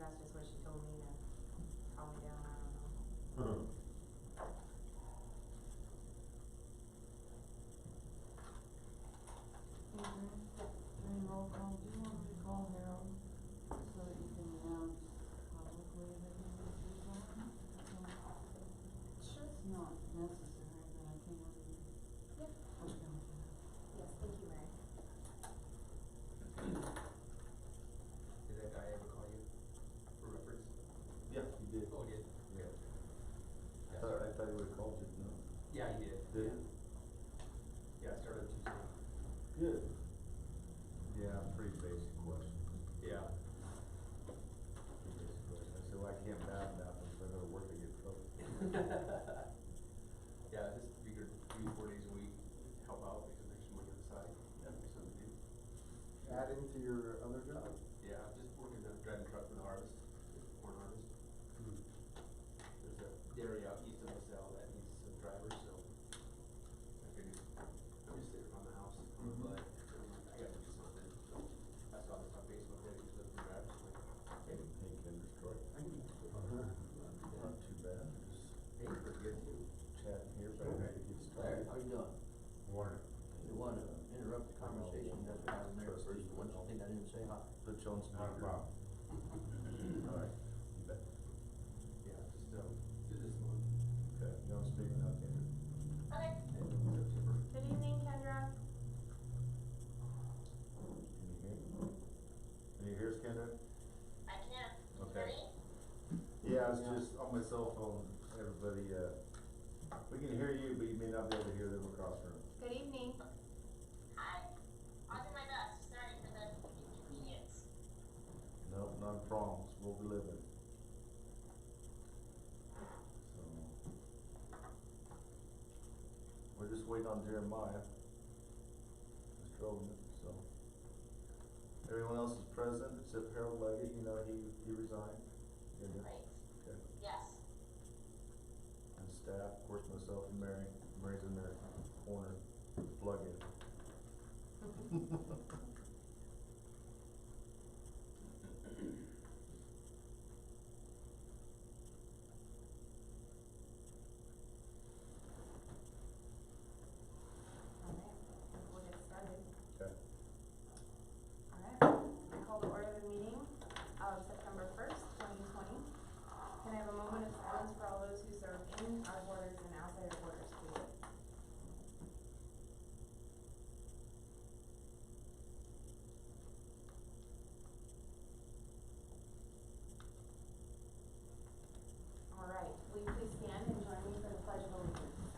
that's just what she told me to calm me down, I don't know. During roll call, do you want me to call Harold so that you can announce publicly that he was resigning? Sure. It's not necessary, but I can. Yep. Okay. Yes, thank you, Mary. Did that guy ever call you for reference? Yeah, he did. Oh, he did? Yeah. Yeah, I thought he would've called you, no? Yeah, he did. Did he? Yeah, I started Tuesday. Good. Yeah, pretty basic question. Yeah. Pretty basic question. I said, well, I can't math nothing, so I go to work to get trouble. Yeah, just figured 3-4 days a week, help out, make some extra money on the side, that'd be something to do. Adding to your other job? Yeah, just working, driving truck for the harvest, corn harvest. There's a dairy out east of LaSalle that needs some drivers, so I figured I'm just sitting around the house, but I gotta do something, so I saw this on Facebook that he was looking for drivers, I'm like, Hey, hey, Kendra's Troy. I can do it. Not too bad, just Hey, pretty good too. chatting here, but I'm ready to get Larry, started. how you doing? Morning. Didn't want to interrupt the conversation you guys were having there first, one thing I didn't say hi. Put you on speaker. Not a problem. Alright, you bet. Yeah, just, do this month. Okay, you on speaker now, Kendra? Okay. September. Good evening, Kendra. Can you hear me? Can you hear us, Kendra? I can. Okay. Yeah, it's just on my cell phone, everybody, we can hear you, but you may not be able to hear them across the room. Good evening. Hi, I'll do my best, sorry for the inconvenience. Nope, not a problem, it's what we live in. So. We're just waiting on Jeremiah. Mr. Oldman, so. Everyone else is present except Harold Leggett, you know, he resigned. Didn't he? Right, Okay. yes. And staff, of course, myself and Mary. Mary's in their corner, plug in. Alright, we'll get started. Okay. Alright, I call the order of the meeting of September 1st, 2020. Can I have a moment of silence for all those who serve in our borders and outside our borders, please? Alright, will you please stand and join me for the Pledge of Allegiance?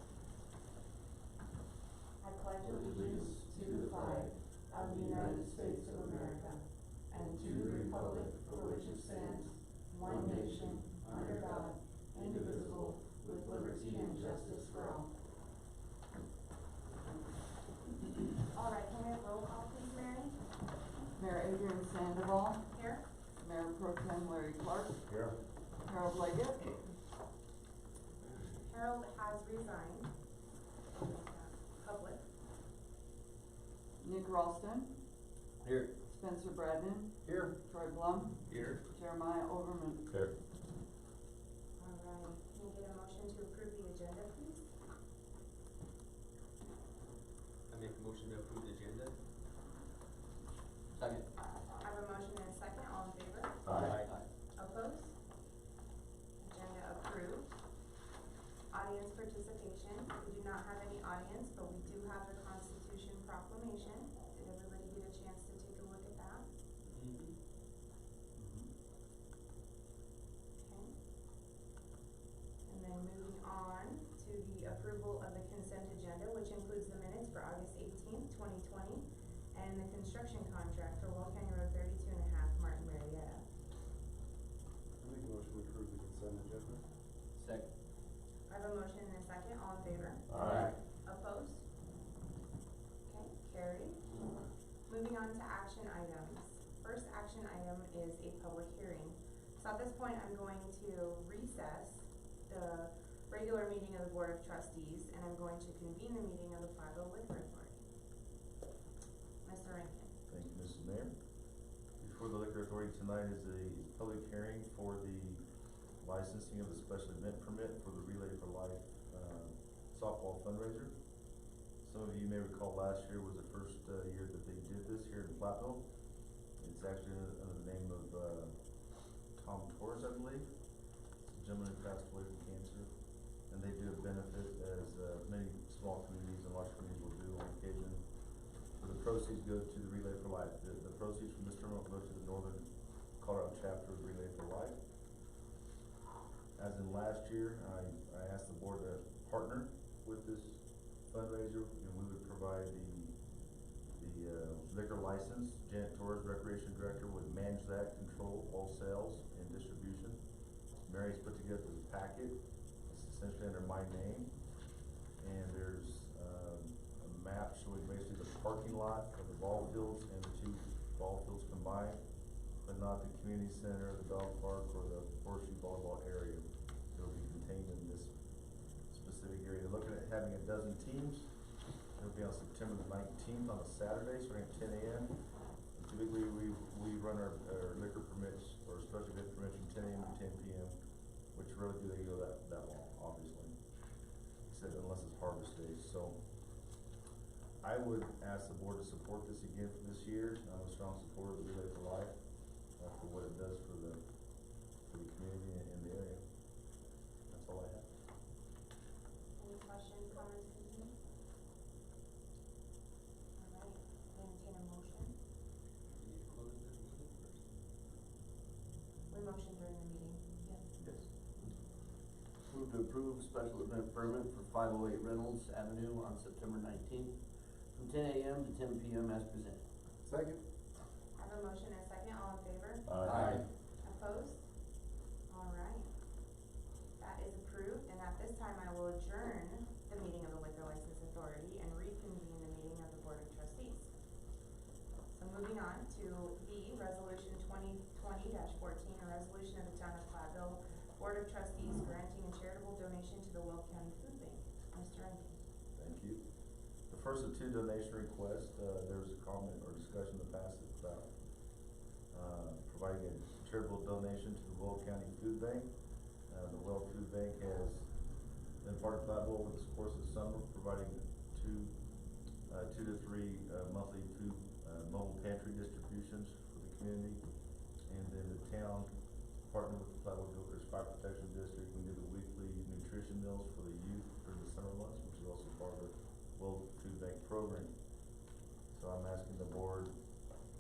I pledge allegiance to the flag of the United States of America and to the republic for which it stands, one nation, under God, indivisible, with liberty and justice for all. Alright, can we have roll call please, Mary? Mayor Adrian Sandoval, Here? Mayor Pro Tem Larry Clark, Here. Harold Leggett, Harold has resigned. Public. Nick Ralston, Here. Spencer Bradnan, Here. Troy Blum, Here. Jeremiah Overman. Here. Alright, can you get a motion to approve the agenda, please? I make a motion to approve the agenda. Second. I have a motion and a second, all in favor? Aye. Opposed? Agenda approved. Audience participation, we do not have any audience, but we do have the Constitution Proclamation. Did everybody get a chance to take a look at that? Okay. And then moving on to the approval of the consent agenda, which includes the minutes for August 18th, 2020, and the construction contract for Wall County Road 32.5, Martin Marietta. I make a motion to approve the consent agenda. Second. I have a motion and a second, all in favor? Aye. Opposed? Okay, carried. Moving on to action items. First action item is a public hearing. So at this point, I'm going to recess the regular meeting of the Board of Trustees, and I'm going to convene the meeting of the Platteville Liquor Authority. Mr. Rankin. Thank you, Mrs. Mayor. before the liquor authority tonight is a public hearing for the licensing of the special event permit for the Relay for Life, softball fundraiser. Some of you may recall last year was the first, year that they did this here in Platteville. It's actually under the name of, Tom Torres, I believe. It's a gentleman who passed away from cancer. And they do a benefit as, many small communities and large communities will do on occasion. So the proceeds go to the Relay for Life. The proceeds from this tournament will go to the Northern Colorado chapter of Relay for Life. As in last year, I asked the board to partner with this fundraiser, and we would provide the liquor license. Janet Torres, Recreation Director, would manage that, control all sales and distribution. Mary's put together the packet, it's essentially under my name, and there's a map showing basically the parking lot of the ball fields and the two ball fields combined, but not the community center, the dog park, or the horseshoe volleyball area. It'll be contained in this specific area. They're looking at having a dozen teams. It'll be on September the 19th on a Saturday, starting at 10 a.m. And typically, we run our liquor permits or special event permits from 10 a.m. to 10 p.m., which really do they go that long, obviously, except unless it's Harvest Daze. So I would ask the board to support this again for this year. I'm a strong supporter of Relay for Life, for what it does for the community in the area. That's all I have. Any questions, comments, concerns? All right, entertain a motion. We motion during the meeting, yes. Yes. Move to approve special event permit for 508 Reynolds Avenue on September 19th from 10 a.m. to 10 p.m. as presented. Second? I have a motion and a second, all in favor? Aye. Opposed? All right. That is approved, and at this time, I will adjourn the meeting of the Liquor License Authority and reconvene the meeting of the Board of Trustees. So moving on to B, Resolution 2020-14, a resolution of the Town of Platteville Board of Trustees granting a charitable donation to the Will County Food Bank. Mr. Rankin. Thank you. The first of two donation requests, there was a comment or discussion in the past about providing a charitable donation to the Will County Food Bank. The Will Food Bank has been part of Platteville over the course of the summer, providing two to three monthly food mobile pantry distributions for the community. And then the town partnered with the Platteville Gophers Fire Protection District and do the weekly nutrition meals for the youth during the summer months, which is also part of the Will Food Bank program. So I'm asking the board,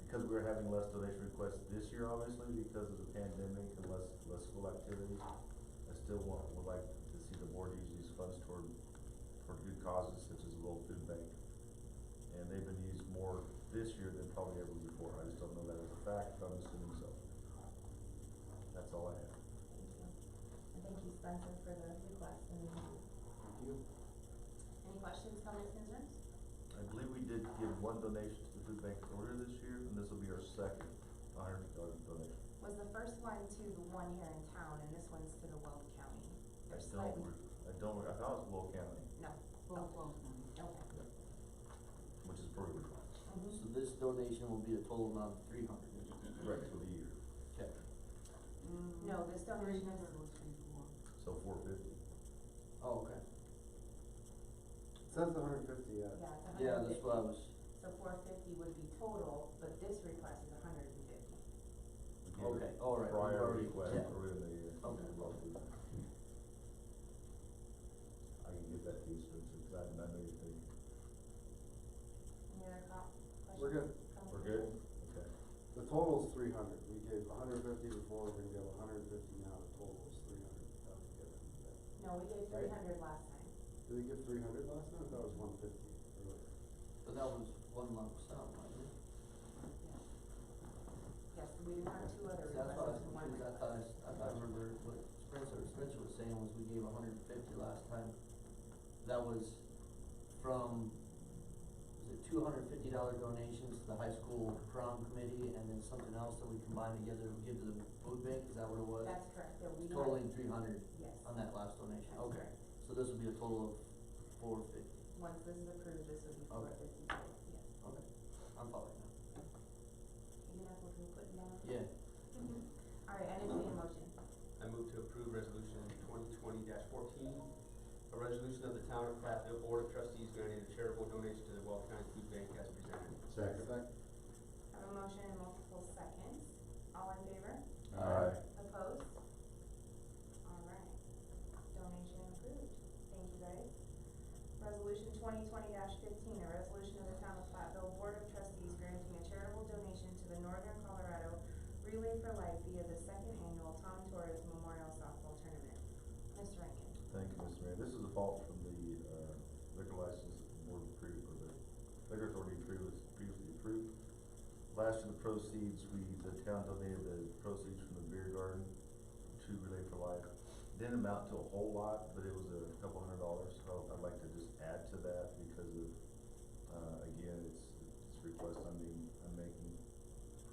because we're having less donation requests this year, obviously, because of the pandemic and less school activities, I still would like to see the board use these funds toward good causes such as the Will Food Bank. And they've been used more this year than probably ever before. I just don't know that as a fact, but I'm assuming so. That's all I have. Thank you. And thank you, Spencer, for the request. And Thank you. any questions, comments, concerns? I believe we did give one donation to the food bank earlier this year, and this will be our second $100 donation. Was the first one to the one here in town, and this one's to the Weld County? They're slightly. I thought it was Will County, No. Both Okay. of them. Okay. which is pretty good. So this donation will be a total amount of 300. Correct, for the year. Okay. No, this donation is. 300 was before. So 450. Oh, okay. It says the 150, yeah. Yeah, it's Yeah, that's what I 150. was, So 450 would be total, but this request is 150. We gave Okay, it all right, we've Prior already- request yeah. earlier in the year. Okay. I can get that to you, Spencer, because I know you're thinking. Any other questions? We're good. Comments? We're good? Okay. The total's 300. We gave 150 before, we're gonna give 150 now, the total is 300 altogether. No, we gave 300 last time. Did we give 300 last time? I thought it was 150 earlier. but that was one lump sum, wasn't it? Yes, we didn't have two other See, that's why I was requests, one confused. request. I thought I remember what Spencer was saying was we gave 150 last time. That was from, was it $250 donations to the high school prom committee and then something else that we combined together to give to the food bank, is that what it was? That's correct, yeah, we had. Totaling 300 Yes. on that last donation, That's okay. correct. So this will be a total of 450, Once this is approved, this would be Okay. 450 total, yes. okay, I'm following now. Isn't that what we're putting down? resolution of the Town of Platteville Board of Trustees granting a charitable donation to the Weld County Food Bank as presented. Second. I have a motion and multiple seconds. All in favor? Aye. Opposed? Alright. Donation approved. Thank you guys. Resolution 2020-15, a resolution of the Town of Platteville Board of Trustees granting a charitable donation to the Northern Colorado Relay for Life via the second annual Tom Torres Memorial Softball Tournament. Mr. Rankin. Thank you, Mr. Mayor. This is a fault from the, liquor license board or the liquor authority previously approved. Last year, the proceeds, the town donated the proceeds from the beer garden to Relay for Life. Didn't amount to a whole lot, but it was a couple $100, so I'd like to just add to that because of, again, it's a request I'm making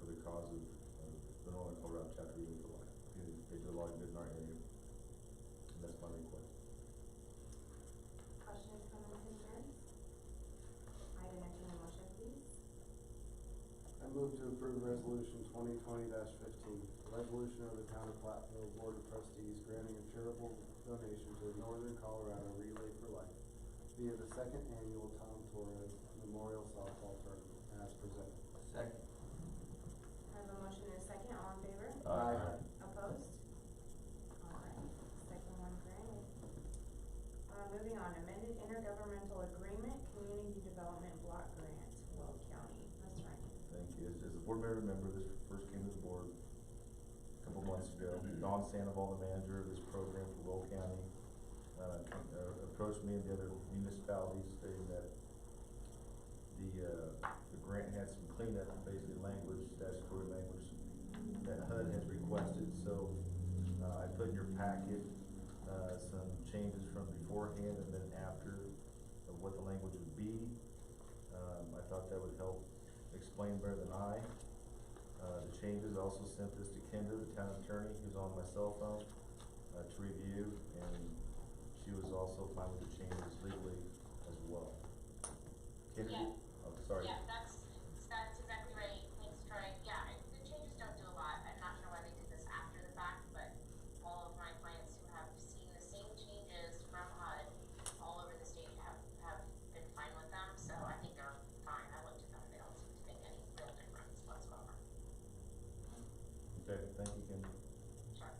for the cause of the Northern Colorado Chapter Relay for Life. They do a lot of good in our area, and that's my request. Questions, comments, concerns? I'd entertain a motion, please. I move to approve resolution 2020-15, a resolution of the Town of Platteville Board of Trustees granting a charitable donation to the Northern Colorado Relay for Life via the second annual Tom Torres Memorial Softball Tournament as presented. Second. I have a motion and a second. All in favor? Aye. Opposed? Alright, second one granted. Moving on, amended intergovernmental agreement, community development block grant, Weld County. Ms. Rankin. Thank you. As a board member, remember this first came to the board a couple months ago. Don Sandoval, the manager of this program for Will County, approached me and the other municipalities stating that the grant had some cleanup, basically language, statutory language that HUD has requested. So I put in your packet some changes from beforehand and then after of what the language would be. I thought that would help explain better than I. The changes, I also sent this to Kendra, the town attorney, who's on my cell phone, to review, and she was also fine with the changes legally as well. Kendra? Yeah. Oh, sorry. Yeah, that's exactly right. Thanks, Troy. Yeah, the changes don't do a lot. I'm not sure why they did this after the fact, but all of my clients who have seen the same changes from HUD all over the state have been fine with them, so I think they're fine. I looked at them, they don't seem to make any real difference whatsoever. Okay, thank you, Kendra. Sure.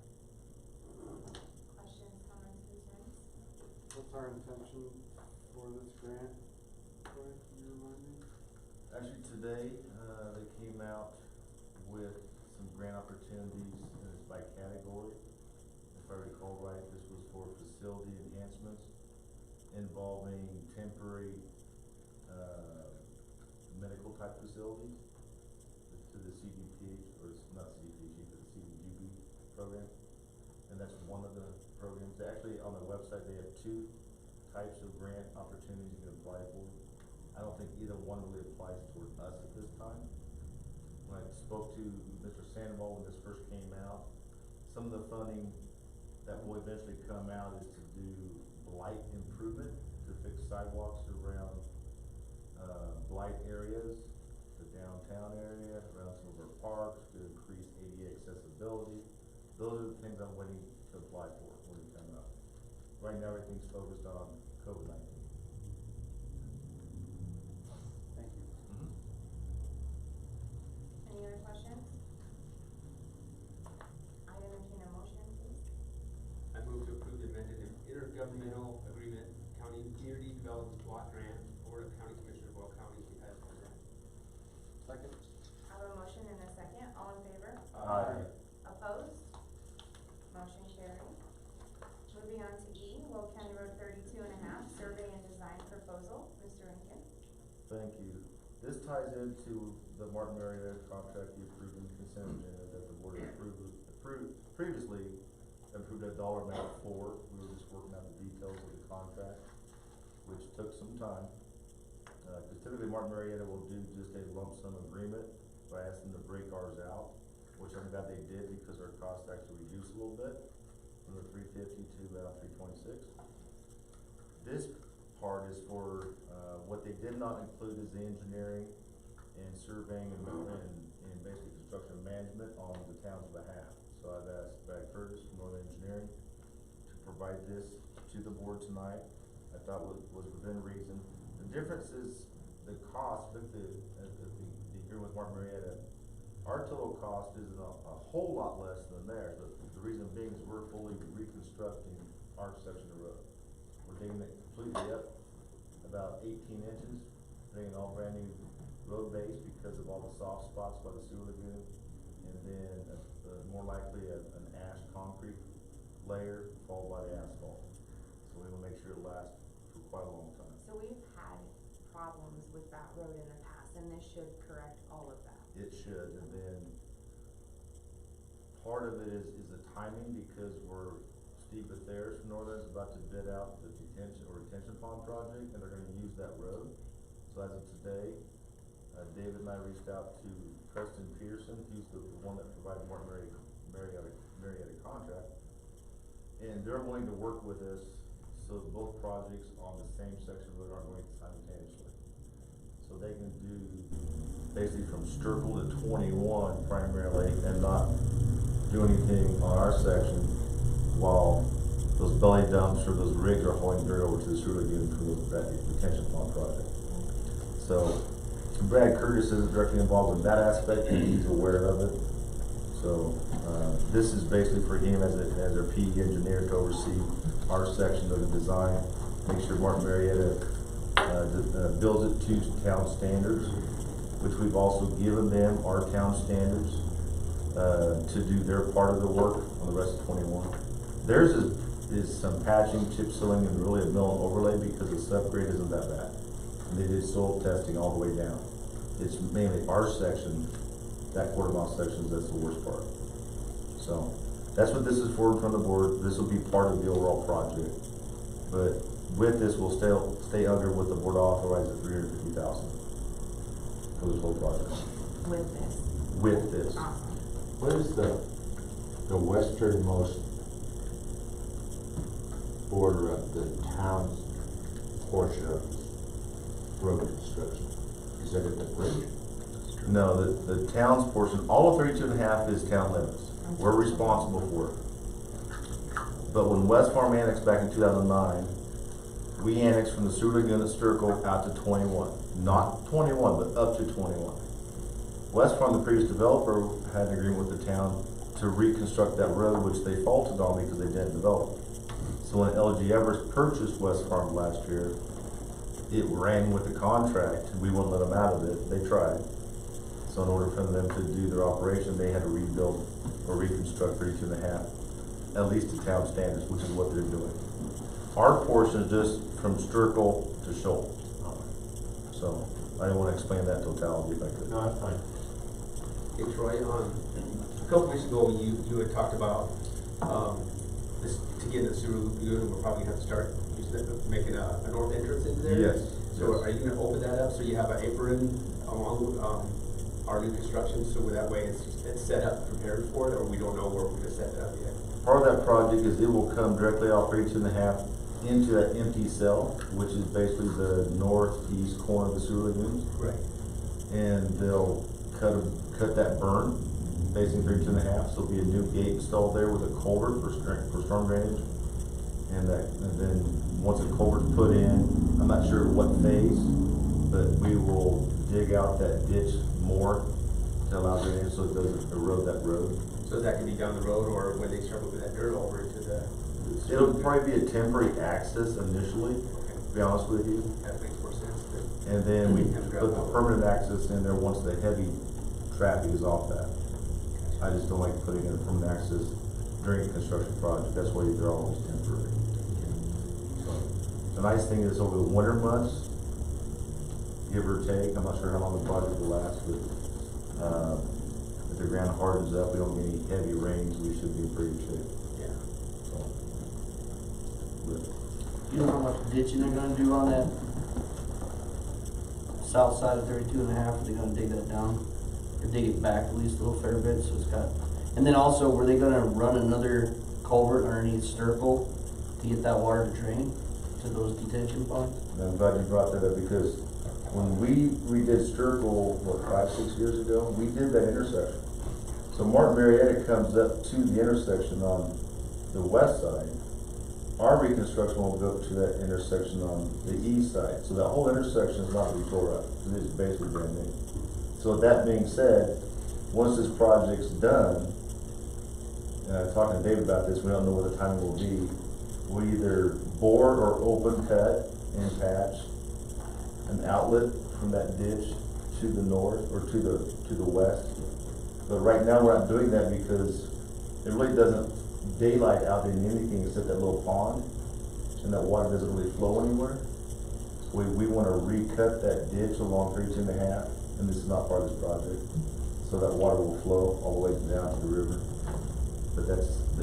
Questions, comments, concerns? What's our intention for this grant? Troy, can you remind me? Actually, today, they came out with some grant opportunities, and it's by category. If I recall right, this was for facility enhancements involving temporary, medical type facilities to the CDPH, or it's not CDPH, but the CDGB program. And that's one of the programs. Actually, on their website, they have two types of grant opportunities you can apply for. I don't think either one really applies toward us at this time. When I spoke to Mr. Sandoval when this first came out, some of the funding that will eventually come out is to do blight improvement, to fix sidewalks around, blight areas, the downtown area, around some of our parks, to increase ADA accessibility. Those are the things I'm waiting to apply for when it comes up. Right now, everything's focused on COVID-19. Thank you. Any other questions? I'd entertain a motion, please. I move to approve the amended intergovernmental agreement, county community development block grant, Board of County Commissioner of Will County as presented. Second. I have a motion and a second. All in favor? Aye. Opposed? Motion carried. Moving on to E, Will County Road 32.5, survey and design proposal. Mr. Rankin. Thank you. This ties into the Martin Marietta contract you approved in the consent agenda that the board previously approved a dollar amount for. We were just working out the details of the contract, which took some time. Cause typically Martin Marietta will do just a lump sum agreement, but I asked them to break ours out, which I'm glad they did because our cost actually reduced a little bit from the $350 to about $326. This part is for, what they did not include is the engineering and surveying and basically construction management on the town's behalf. So I've asked Brad Curtis from Northern Engineering to provide this to the board tonight. I thought was within reason. The difference is the cost, with the agreement with Martin Marietta, our total cost is a whole lot less than theirs. The reason being is we're fully reconstructing our section of road. We're digging it completely up, about 18 inches, bringing all brand new road base because of all the soft spots by the sewer lagoon, and then more likely an ash concrete layer followed by the asphalt. So we will make sure it lasts for quite a long time. So we've had problems with that road in the past, and this should correct all of that. It should, and then part of it is the timing, because Steve Bethers from Northern is about to bid out the retention pond project, and they're gonna use that road. So as of today, David and I reached out to Preston Pearson, he's the one that provided Martin Marietta contract, and they're willing to work with us, so both projects on the same section of road are going simultaneously. So they can do basically from Sturkle to 21 primarily, and not do anything on our section while those belly dumps or those rigs are hauling dirt over to the sewer lagoon for that retention pond project. So Brad Curtis is directly involved in that aspect, and he's aware of it. So this is basically for him as our PE engineer to oversee our section of the design, make sure Martin Marietta builds it to town standards, which we've also given them our town standards to do their part of the work on the rest of 21. Theirs is some patching, chip sealing, and really a mill and overlay, because the subgrade isn't that bad. And they did soil testing all the way down. It's mainly our section, that quarter-mile section, that's the worst part. So that's what this is for in front of the board. This will be part of the overall project. But with this, we'll stay under what the board authorized at $350,000 for this whole project. With this. With this. Awesome. What is the westernmost border of the town's portion of road construction? Is that at the bridge? No, the town's portion, all of 32.5 is town limits. We're responsible for it. But when West Farm annexed back in 2009, we annexed from the sewer lagoon at Sturkle out to 21. Not 21, but up to 21. West Farm, the previous developer, had an agreement with the town to reconstruct that road, which they faulted on because they didn't develop. So when LG Everest purchased West Farm last year, it ran with the contract. We wouldn't let them out of it. They tried. So in order for them to do their operation, they had to rebuild or reconstruct 32.5, at least to town standards, which is what they're doing. Our portion is just from Sturkle to Shoal. So I didn't want to explain that totality if I could. No, that's fine. Hey Troy, a couple weeks ago, you had talked about, this, to get in the sewer lagoon, we're probably gonna have to start making a north entrance into there. Yes. So yes. are you gonna open that up so you have an apron along, our new construction, so that way it's set up, prepared for it, or we don't know where we're gonna set it up yet? Part of that project is it will come directly off 32.5 into that empty cell, which is basically the northeast corner of the sewer lagoons. Right. And they'll cut that burn facing 32.5, so there'll be a new gate installed there with a culvert for storm drainage. And then once a culvert's put in, I'm not sure what phase, but we will dig out that ditch more to allow drainage so it doesn't erode that road. So that can be down the road, or when they start moving that dirt over to the. It'll probably be a temporary access initially, Okay. to be honest with you. That makes more sense, but. And then we Kind of put the gravel. permanent access in there once the heavy traffic is off that. I just don't like putting in a permanent access during a construction project, that's why they're always temporary. So, the nice thing is over the winter months, give or take, I'm not sure how long the project will last, but, if the ground hardens up, we don't get any heavy rains, we should be in pretty good shape, Yeah. so. But, You know how much ditching they're gonna do on that south side of 32.5, are they gonna dig that down? Or dig it back at least a little fair bit, so it's got, and then also, were they gonna run another culvert underneath Sturkle to get that water to drain to those detention ponds? I'm glad you brought that up, because when we redid Sturkle, what, 5-6 years ago, we did that intersection. So Martin Marietta comes up to the intersection on the west side, our reconstruction will go to that intersection on the east side, so that whole intersection is not gonna be tore up, it is basically brand new. So with that being said, once this project's done, talking to Dave about this, we don't know what the timing will be. We either bore or open cut and patch an outlet from that ditch to the north or to the west. But right now, we're not doing that because it really doesn't daylight out in anything except that little pond, and that water doesn't really flow anywhere. So we wanna recut that ditch along 32.5, and this is not part of this project, so that water will flow all the way down to the river. But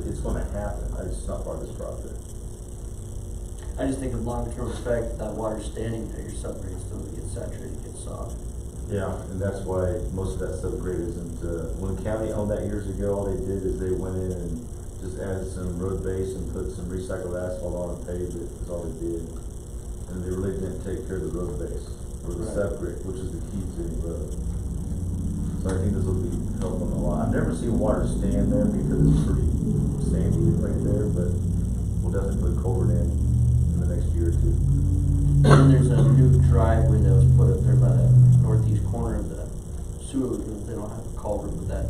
it's gonna happen, it's not part of this project. I just think of long-term effect, that water standing there, your subgrade still gets saturated, gets soft. Yeah, and that's why most of that subgrade isn't, when the county owned that years ago, all they did is they went in and just added some road base and put some recycled asphalt on and paved it, is all they did. And they really didn't take care of the road base, or the Right. subgrade, which is the key to any road. So I think this will be helping a lot. I've never seen water stand there because it's pretty sandy right there, but we'll definitely put a culvert in the next year or two. And there's a new driveway that was put up there by the northeast corner of the sewer, they don't have a culvert, would that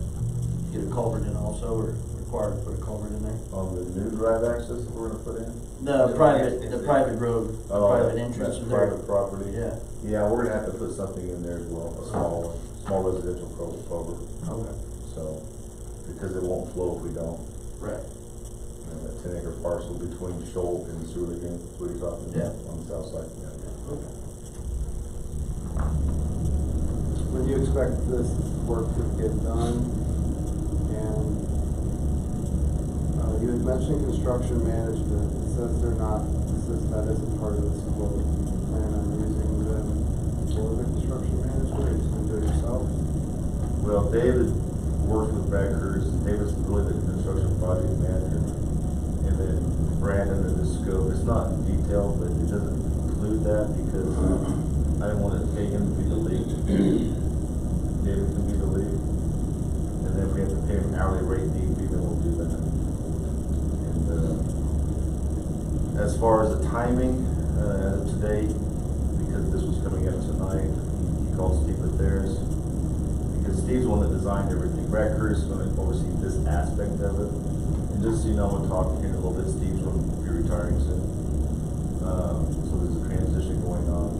get a culvert in also, or required to put a culvert in there? On the new drive access that we're gonna put in? The private road, the Oh, private that- entrance that to there. private property? Yeah. Yeah, we're gonna have to put something in there as well, a small residential culvert, Okay. so, because it won't flow if we don't. Right. And that 10-acre parcel between Shoal and the sewer lagoon, what are you talking about? Yeah. On the south side, yeah. Okay. When do you expect this work to get done? And, you had mentioned construction management, it says they're not, that isn't part of this quote. You plan on using them for the construction management, or you just gonna do it yourself? Well, David works with Brad Curtis, and David's really the construction project manager. And then Brandon and the scope, it's not in detail, but it doesn't include that because I didn't want to pay him to be the lead. David can be the lead. And then if we have to pay him hourly rate need be, then we'll do that. And, as far as the timing, as of today, because this was coming out tonight, he called Steve with theirs. Because Steve's the one that designed everything. Brad Curtis is gonna oversee this aspect of it. And just so you know, we'll talk here in a little bit, Steve's gonna be retiring soon. So there's a transition going on.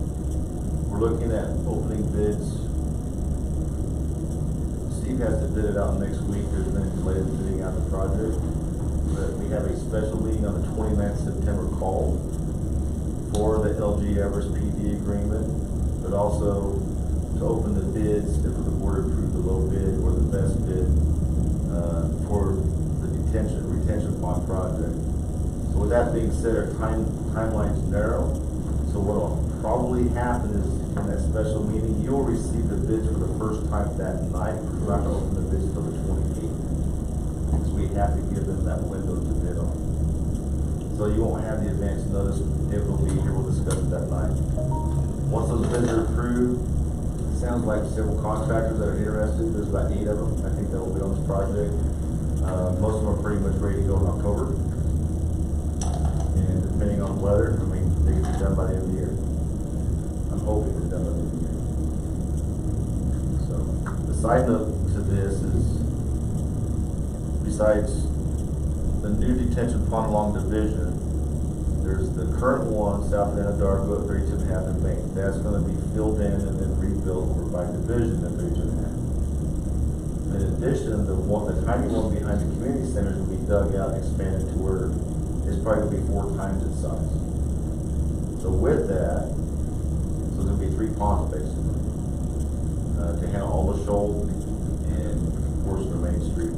We're looking at opening bids. Steve has to bid it out next week, there's been a delay in bidding out the project. But we have a special meeting on the 29th September called for the LG Everest PD agreement, but also to open the bids if the board approved the low bid or the best bid, for the retention pond project. So with that being said, our timeline's narrow, so what'll probably happen is in that special meeting, you'll receive the bids for the first time that night, because we're not gonna open the bids till the 28th. Because we have to give them that window to bid on. So you won't have the advance notice, David will be here, we'll discuss it that night. Once those bids are approved, it sounds like several contractors that are interested, there's about 8 of them, I think that will be on this project. Most of them are pretty much ready to go in October. And depending on weather, I mean, they can be done by the end of the year. I'm hoping they're done by the end of the year. So, the side note to this is, besides the new detention pond along Division, there's the current one south of Anadarko at 32.5 in Maine. That's gonna be filled in and then rebuilt over by Division at 32.5. In addition, the tiny one behind the community center is gonna be dug out and expanded to where it's probably gonna be 4 times its size. So with that, so there's gonna be 3 ponds basically, to handle all the shoal and portion of Main Street.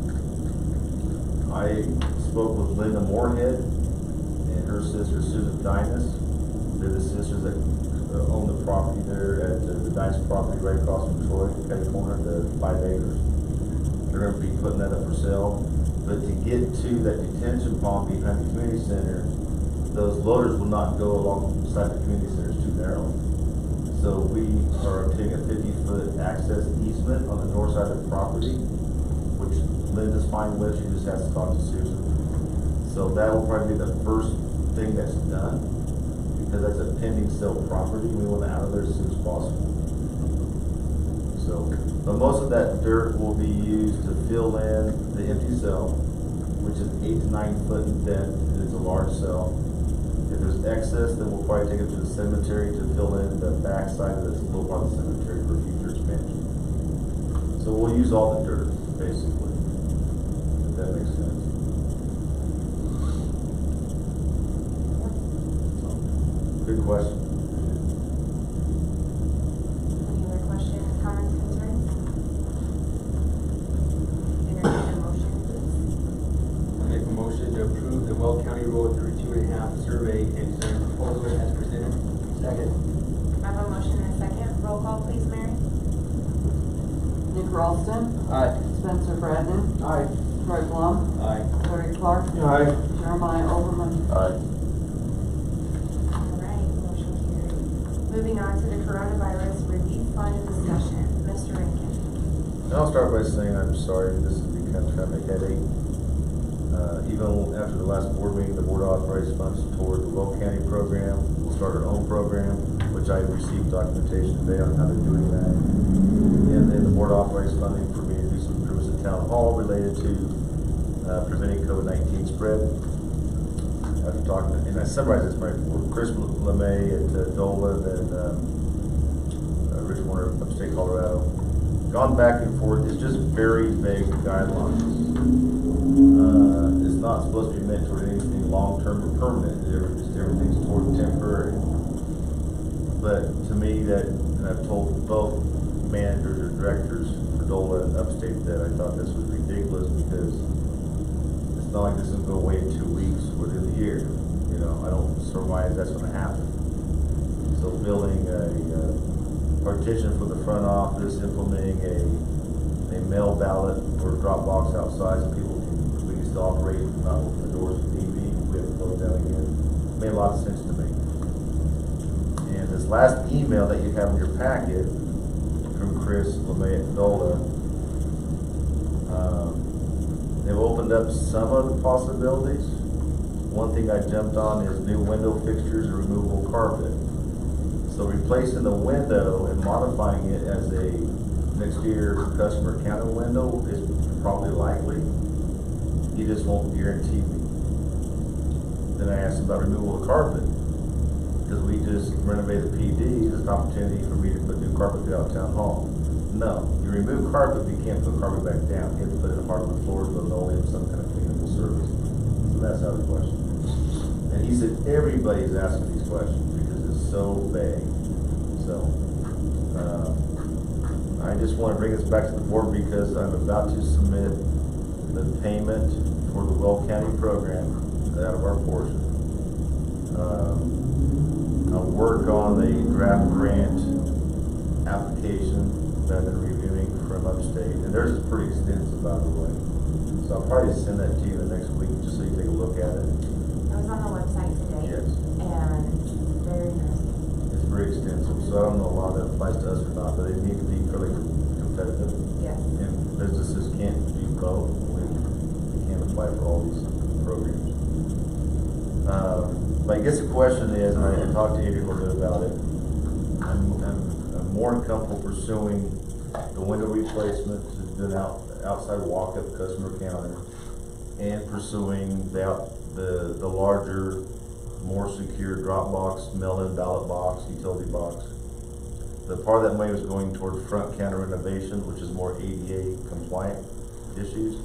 I spoke with Linda Moorhead and her sister Susan Dinas. They're the sisters that own the property there at the Dinas property right across from Troy, Petty Corner, the 5 acres. They're gonna be putting that up for sale. But to get to that detention pond behind the community center, those loaders will not go alongside the community center, it's too narrow. So we are obtaining a 50-foot access easement on the north side of the property, which Linda's fine with, she just has to talk to Susan. So that will probably be the first thing that's done, because that's a pending sale property, we want it out of there as soon as possible. So, but most of that dirt will be used to fill in the empty cell, which is 8 to 9 foot in depth, and it's a large cell. If there's excess, then we'll probably take it to the cemetery to fill in the backside of this little part of the cemetery for future expansion. So we'll use all the dirt, basically, if that makes sense. Good question. Any other questions, comments, concerns? Entertain a motion, please. I make a motion to approve the Well County Road 32.5 survey and design proposal as presented. Second. I have a motion and a second. Roll call, please, Mary. Nick Ralston. Aye. Spencer Brandon. Aye. Troy Plum. Aye. Larry Clark. Aye. Jeremiah Overman. Aye. All right, motion carried. Moving on to the coronavirus relief fund discussion. Mr. Rankin. And I'll start by saying I'm sorry, this has become kind of a headache. Even after the last board meeting, the board authorized funds toward the Will County program. We'll start our own program, which I received documentation today on how they're doing that. And then the board authorized funding for me to do some improvements at Town Hall related to preventing COVID-19 spread. After talking, and I summarized this right before, Chris LeMay at Dolan and Rich Warner of upstate Colorado. Gone back and forth, it's just very vague guidelines. It's not supposed to be meant toward anything long-term or permanent, everything's toward temporary. But to me that, and I've told both managers or directors for DOLA and upstate that I thought this was ridiculous because it's not like this is gonna go away in 2 weeks or in the year. You know, I don't surmise that's gonna happen. So building a partition for the front office, implementing a mail ballot or drop box outside so people we can still operate, not open the doors with DV, we have to close down again. Made a lot of sense to me. And this last email that you have in your packet from Chris LeMay at NOLA, they've opened up some of the possibilities. One thing I jumped on is new window fixtures and removable carpet. So replacing the window and modifying it as a next year customer counter window is probably likely. He just won't guarantee me. Then I asked about removal of carpet, because we just renovated PD, it's an opportunity for me to put new carpet throughout Town Hall. No, you remove carpet, but you can't put carpet back down, you have to put it in hardwood floors, but only have some kind of cleanable service. So that's out of the question. And he said, everybody's asking these questions because it's so vague. So, I just wanna bring this back to the board because I'm about to submit the payment for the Will County program out of our portion. I'll work on the draft grant application that I've been reviewing from upstate, and theirs is pretty extensive, by the way. So I'll probably send that to you the next week, just so you take a look at it. I was on the website today. Yes. And very interesting. It's very extensive, so I don't know a lot that applies to us or not, but it needs to be fairly competitive. Yes. And businesses can't do both, we can't apply for all these programs. But I guess the question is, and I talked to Adrian a little bit about it, I'm more comfortable pursuing the window replacement, than outside walk-up customer counter, and pursuing the larger, more secure drop box, mail-in ballot box, utility box. The part of that money was going toward front counter renovation, which is more ADA compliant issues.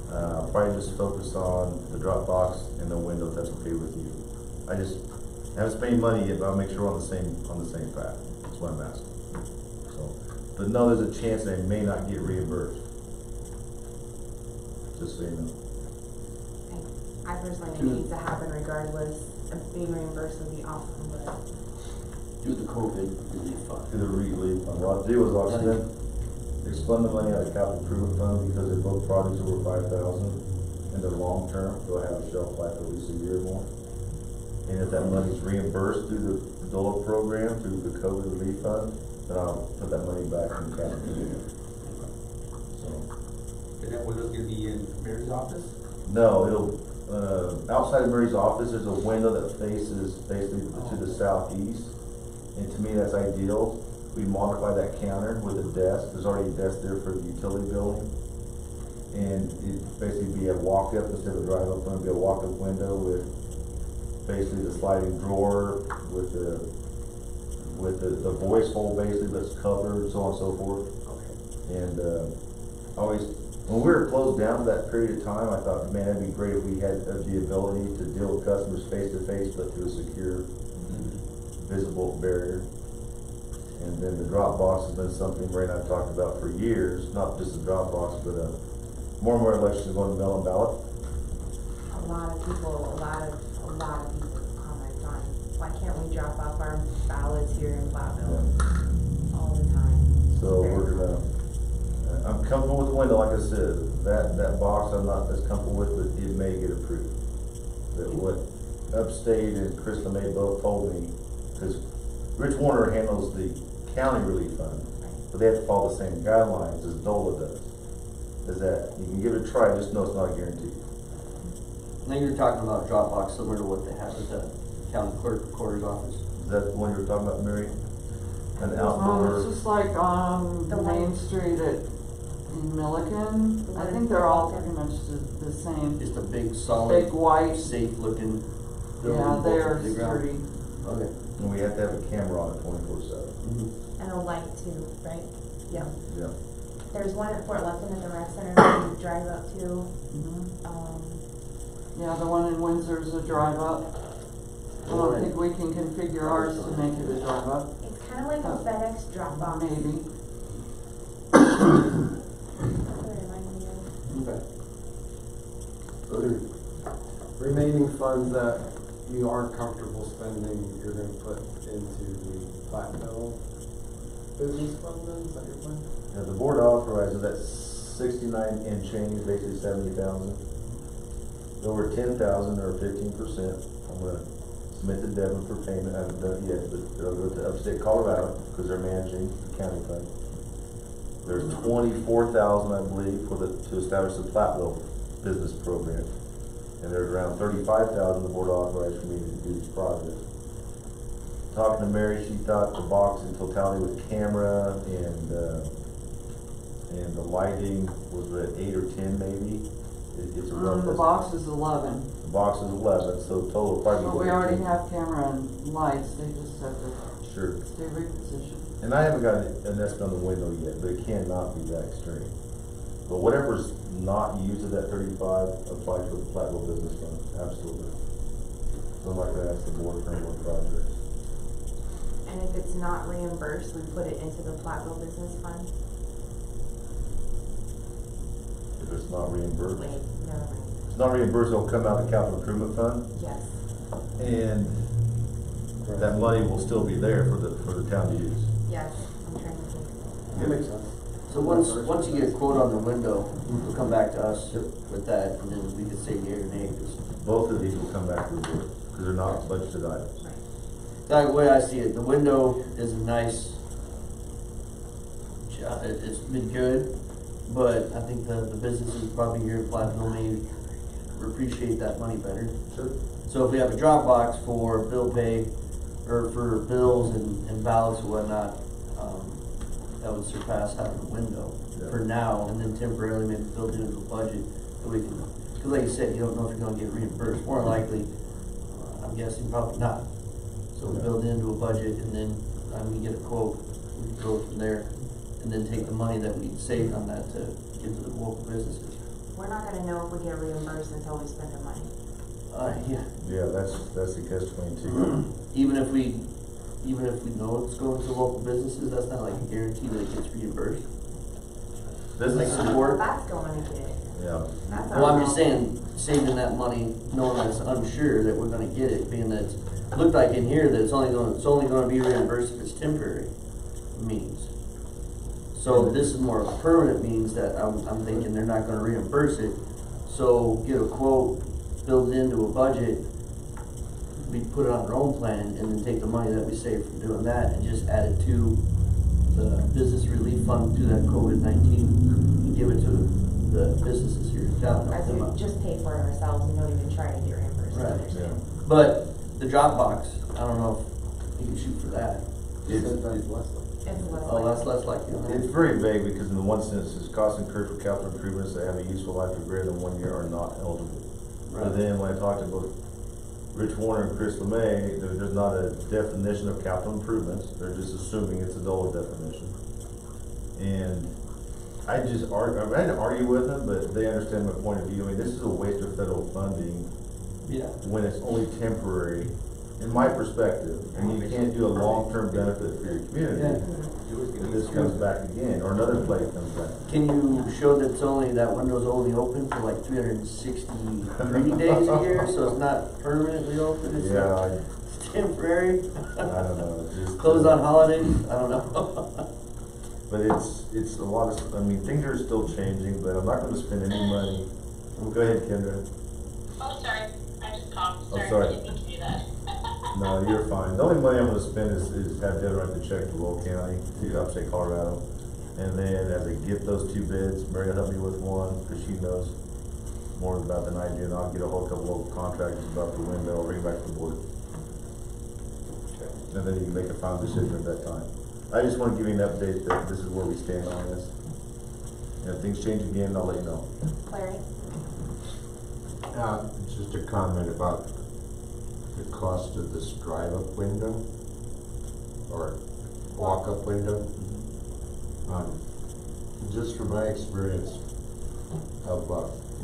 I'll probably just focus on the drop box and the window, if that's okay with you. I haven't spent any money yet, but I'll make sure we're on the same path. That's what I'm asking. So, but no, there's a chance that I may not get reimbursed. Just so you know. I personally think it needs to happen regardless of being reimbursed would be awesome, but. Do the COVID relief fund. To the relief fund. What I'll do is I'll expend the money out of capital improvement fund because they're both projects over 5,000 and they're long term, they'll have a shelf life of at least a year or more. And if that money's reimbursed through the DOLA program, through the COVID relief fund, then I'll put that money back in capital. So. And that window's gonna be in Mary's office? No, outside of Mary's office, there's a window that faces basically to the southeast. And to me, that's ideal. We modify that counter with a desk. There's already a desk there for the utility building. And it basically be a walk-up instead of a drive-up, it'll be a walk-up window with basically the sliding drawer with the voice hole basically that's covered, so on and so forth. Okay. And, always, when we were closed down for that period of time, I thought, man, it'd be great if we had the ability to deal with customers face to face, but through a secure, visible barrier. And then the drop box has been something Ray and I talked about for years, not just a drop box, but more and more elections going to mail and ballot. A lot of people comment on, why can't we drop off our ballots here in Platteville all the time? So we're gonna, I'm comfortable with the window, like I said, that box I'm not as comfortable with, but it may get approved. That what Upstate and Chris LeMay both told me, cause Rich Warner handles the county relief fund, but they have to follow the same guidelines as DOLA does. Is that you can give it a try, just know it's not a guarantee. Now you're talking about Dropbox similar to what they have at the county clerk recorder's office. Is that the one you were talking about, Mary? An outdoor, It's just like on The Main one- Street in Milliken, I think they're all pretty much the same. Just a big solid, Big white, safe looking building. yeah, they're bolted to the ground. sturdy. Okay. and we have to have a camera on it 24/7. And a light too, right? Yeah. Yeah. There's one at Fort Lupton at the rec center that you drive up to, Mhm. um, Yeah, the one in Windsor's a drive up. I don't think we can configure ours to make it a drive up, it's kinda like a FedEx drop box. maybe. That's what it reminded me of. Okay. The remaining funds that you aren't comfortable spending, you're gonna put into the Platteville business fund then, is that your plan? Yeah, the board authorizes that 69 and change, basically 70,000. Over 10,000 or 15%, I'm gonna submit to Devon for payment, I haven't done it yet, but it'll go to Upstate Colorado, cause they're managing the county fund. There's 24,000, I believe, to establish the Platteville business program. And there's around 35,000 the board authorized for me to do this project. Talking to Mary, she thought the box in totality with camera and the lighting was at 8 or 10 maybe. It's a rough. The box is 11, The box is 11, so total probably. but we already have camera and lights, they just have to Sure. stay repositioned. And I haven't got an estimate on the window yet, but it cannot be that extreme. But whatever's not used of that 35 applies to the Platteville Business Fund, absolutely. So I'm not gonna ask the board for any more projects. And if it's not reimbursed, we put it into the Platteville Business Fund. If it's not reimbursed. Wait, never mind. If it's not reimbursed, it'll come out of the capital improvement fund, Yes. and that money will still be there for the town to use. Yes, I'm trying to think. That makes sense. So once you get a quote on the window, you'll come back to us with that, and then we can say yea or nay, 'cause Both of these will come back to the board, cause they're not budgeted items. the way I see it, the window is a nice job, it's been good, but I think the businesses probably here in Platteville may appreciate that money better. Sure. So if we have a drop box for bill pay, or for bills and ballots and whatnot, that would surpass having a window Yeah. for now, and then temporarily maybe build it into a budget, that we can, cause like you said, you don't know if you're gonna get reimbursed, more likely, I'm guessing probably not. So we Yeah. build it into a budget, and then, we get a quote, we can go from there, and then take the money that we saved on that to give to the local businesses. We're not gonna know if we get reimbursed until we spend the money. Yeah, Yeah, that's the catch-22. even if we know it's going to local businesses, that's not like a guarantee that it gets reimbursed. Business Like Well, support. that's going to get it. Yeah, That's Well, our I'm just goal. saying, saving that money, knowing that it's unsure that we're gonna get it, being that it looked like in here that it's only gonna be reimbursed if it's temporary means. So this is more of a permanent means that I'm thinking they're not gonna reimburse it, so get a quote, build it into a budget, we put it on our own plan, and then take the money that we save from doing that and just add it to the business relief fund to that COVID-19, and give it to the businesses here in town, help As them we out. just pay for it ourselves and don't even try to get reimbursed, Right. understand? But the Dropbox, I don't know if you can shoot for that. It says that's less It's less Oh, like. that's less likely. It's very vague because in the one sentence, it's costs incurred for capital improvements that have a useful life of greater than 1 year are not eligible. Right. But then when I talked about Rich Warner and Chris LeMay, there's not a definition of capital improvements, they're just assuming it's a dollar definition. And I just didn't argue with them, but they understand my point of view, I mean, this is a waste of federal funding Yeah. when it's only temporary, in my perspective, and you can't do a long-term benefit for your community. Yeah. If this comes back again, or another plate comes back. Can you show that it's only, that window's only open for like 363 days a year, so it's not permanently open, it's Yeah, like temporary? I don't know, it's just. Closed on holidays? I don't know. But it's a lot of, I mean, things are still changing, but I'm not gonna spend any money. Go ahead, Kendra. Oh, sorry, I just coughed, Oh, sorry, sorry. I didn't mean to do that. No, you're fine. The only money I'm gonna spend is have Devin write the check to Will County, to upstate Colorado. And then as I get those 2 bids, Mary will help me with one, cause she knows more about than I do, and I'll get a whole couple local contractors about the window, I'll bring it back to the board. And then you can make a final decision at that time. I just wanna give you an update that this is where we stand on this. And if things change again, I'll let you know. Larry? Just a comment about the cost of this drive-up window or walk-up window. Just from my experience of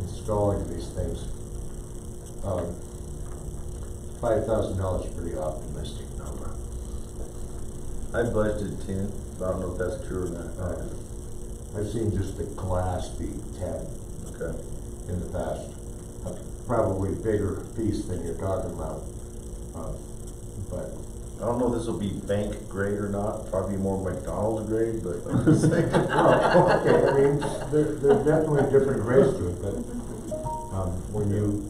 installing these things, $5,000 is a pretty optimistic number. I budgeted 10, but I don't know if that's true or not. I've seen just the glass be 10 Okay. in the past. A probably bigger piece than you're talking about. But I don't know if this will be bank grade or not, probably more McDonald's grade, but I'm just saying. oh, okay, I mean, there's definitely different grades to it, but, when you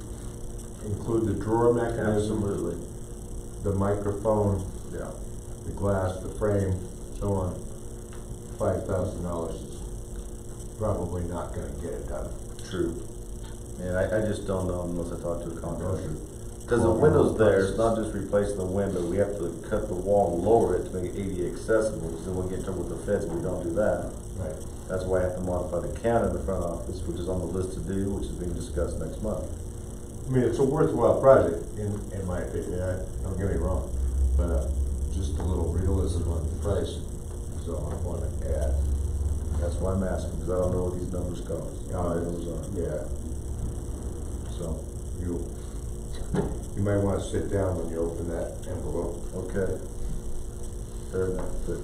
include the drawer mechanism, Absolutely, the microphone, yeah. the glass, the frame, so on, $5,000 is probably not gonna get it done. True. And I just don't know unless I talk to a contractor. Cause the Well, window's there, prices. it's not just replacing the window, we have to cut the wall and lower it to make it ADA accessible, cause then we'll get in trouble with the feds if we don't do that. Right. That's why I have to modify the count in the front office, which is on the list to do, which is being discussed next month. I mean, it's a worthwhile project, in my opinion, don't get me wrong, but, just a little realism on the price is all I wanna add. That's why I'm asking, cause I don't know what these numbers cost, how the numbers are, Yeah, so, you might wanna sit down when you open that envelope. okay. Fair enough, but is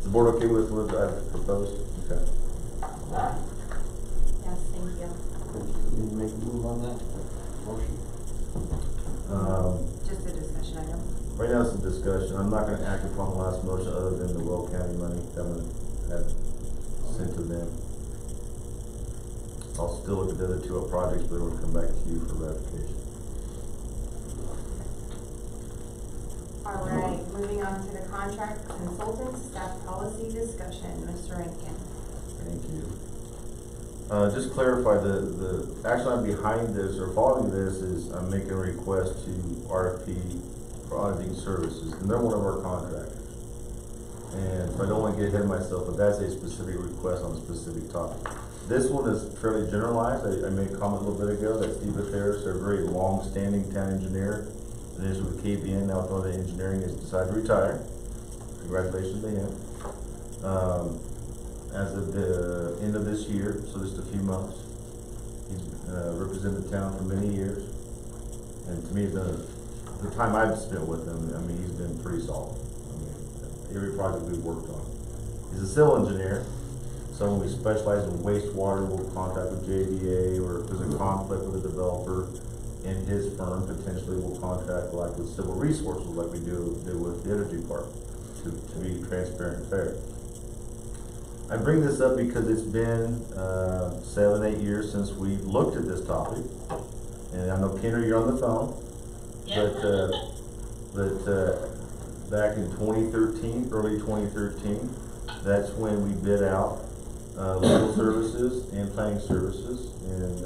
the board okay with what I've proposed? Okay. Yes, thank you. Need to make a move on that motion? Just a discussion item. Right now it's a discussion, I'm not gonna act upon the last motion other than the Will County money that I'm gonna have sent to them. I'll still look at the other 2 projects, but we'll come back to you for ratification. All right, moving on to the contract consultant staff policy discussion, Mr. Rankin. Thank you. Just clarify, the action item behind this or following this is I'm making a request to RFP for auditing services, and they're one of our contractors. And so I don't wanna get ahead of myself, but that's a specific request on a specific topic. This one is fairly generalized, I made a comment a little bit ago that Steve Harris, a very long-standing town engineer, initially with KBN, now with Northern Engineering, has decided to retire. Congratulations to him. As of the end of this year, so just a few months, he's, represented the town for many years. And to me, the time I've spent with him, I mean, he's been pretty solid. I mean, every project we've worked on. He's a civil engineer, so when we specialize in wastewater, we'll contract with JDA, or if there's a conflict with a developer in his firm, potentially we'll contract like with civil resources, like we do with the energy part, to be transparent and fair. I bring this up because it's been 7, 8 years since we looked at this topic, and I know Kendra, you're on the phone, but back in 2013, early 2013, that's when we bid out legal services and planning services, and,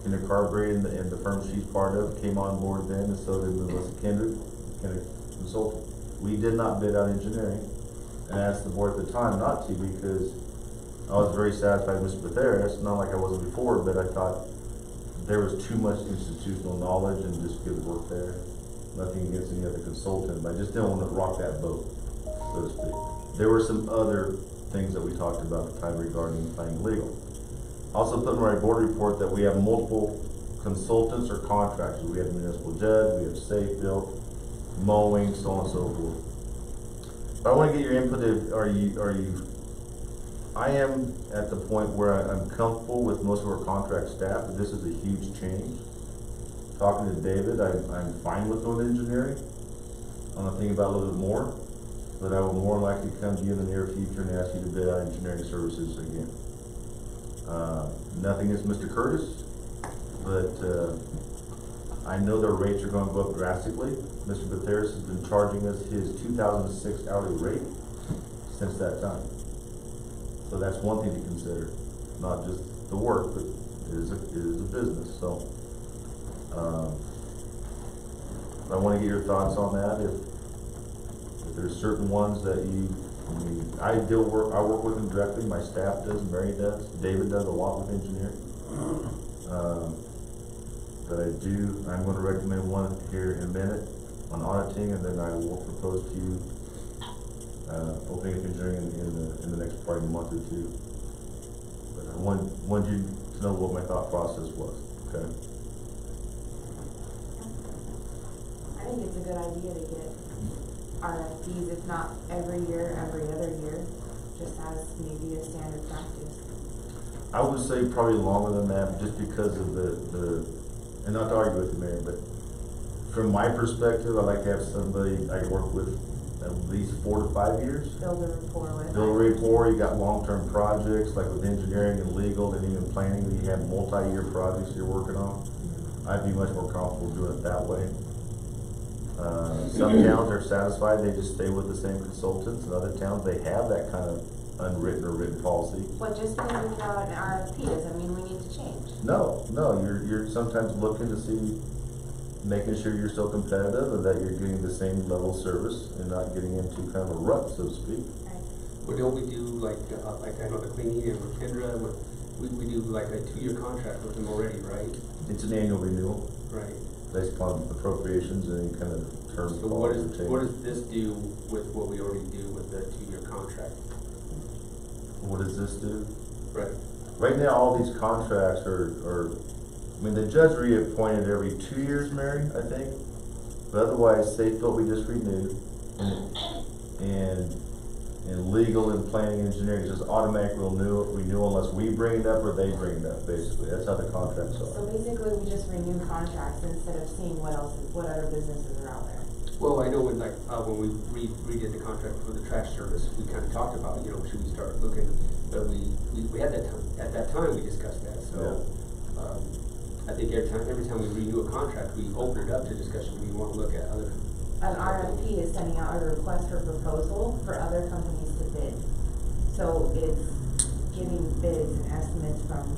Kinder Carberry and the firm she's part of came on board then, and so did Melissa Kindred, Kinder Consulting. We did not bid out engineering, and asked the board at the time not to, because I was very satisfied with Mr. Batheris, not like I wasn't before, but I thought there was too much institutional knowledge and just good work there. Nothing against any other consultant, but I just didn't wanna rock that boat, so to speak. There were some other things that we talked about at the time regarding planning legal. Also put in my board report that we have multiple consultants or contractors. We have municipal judge, we have safe built, mowing, so on and so forth. But I wanna get your input, I am at the point where I'm comfortable with most of our contract staff, but this is a huge change. Talking to David, I'm fine with doing engineering. I'm gonna think about it a little bit more, but I will more likely come to you in the near future and ask you to bid out engineering services again. Nothing against Mr. Curtis, but, I know their rates are gonna go up drastically. Mr. Batheris has been charging us his 2006 hourly rate since that time. So that's one thing to consider, not just the work, but it is a business, so. I wanna get your thoughts on that, if there's certain ones that I work with them directly, my staff does, Mary does, David does a lot with engineering. But I'm gonna recommend one here in a minute on auditing, and then I will propose to you, opening up engineering in the next probably month or two. But I wanted you to know what my thought process was, okay? I think it's a good idea to get RFPs, if not every year, every other year, just as maybe a standard practice. I would say probably longer than that, just because of the, and not to argue with you, Mary, but from my perspective, I like to have somebody I work with at least 4 to 5 years. Build a rapport with. Build a rapport, you got long-term projects, like with engineering and legal, and even planning, you have multi-year projects you're working on. I'd be much more comfortable doing it that way. Some towns are satisfied, they just stay with the same consultants, and other towns, they have that kind of unwritten or written policy. But just because we throw out an RFP doesn't mean we need to change. No, you're sometimes looking to see, making sure you're still competitive and that you're getting the same level of service and not getting into kind of a rut, so to speak. Right. Well, don't we do like I know the cleaning and with Kendra, we do like a 2-year contract with them already, right? It's an annual renewal Right. based upon appropriations and any kind of term So what clause or change. does this do with what we already do with the 2-year contract? What does this do? Right. Right now, all these contracts are, I mean, the judge reappointed every 2 years, Mary, I think. But otherwise, safe built we just renewed, and legal and planning and engineering is just automatic renewal unless we bring it up or they bring it up, basically. That's how the contracts So are. basically, we just renew contracts instead of seeing what other businesses are out there. Well, I know when when we redid the contract for the trash service, we kind of talked about, should we start looking, but we had that time, at that time, we discussed that, so. I think every time we renew a contract, we open it up to discussion, we want to look at other. An RFP is sending out a request for proposal for other companies to bid. So it's giving bids and estimates from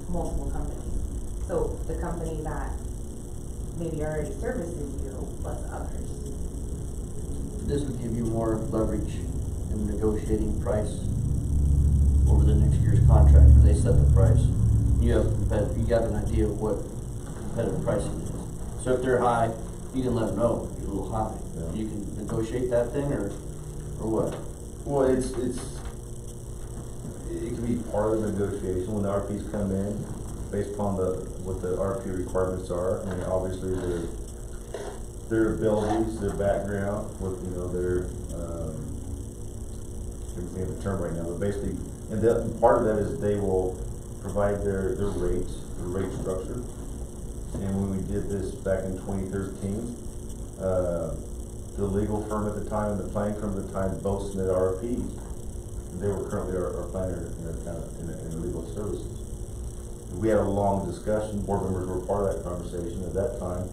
multiple companies. So the company that maybe already services you, plus others. This would give you more leverage in negotiating price over the next year's contract, because they set the price. You got an idea of what competitive pricing is. So if they're high, you can let them know you're a little high. Yeah. You can negotiate that thing, or what? Well, it can be part of the negotiation when the RFPs come in, based upon what the RFP requirements are, and obviously their abilities, their background, what, their, can't think of the term right now, but basically, and part of that is they will provide their rates, their rate structure. And when we did this back in 2013, the legal firm at the time and the planning firm at the time both submitted RFPs. They were currently our planner in the legal services. We had a long discussion, board members were part of that conversation at that time,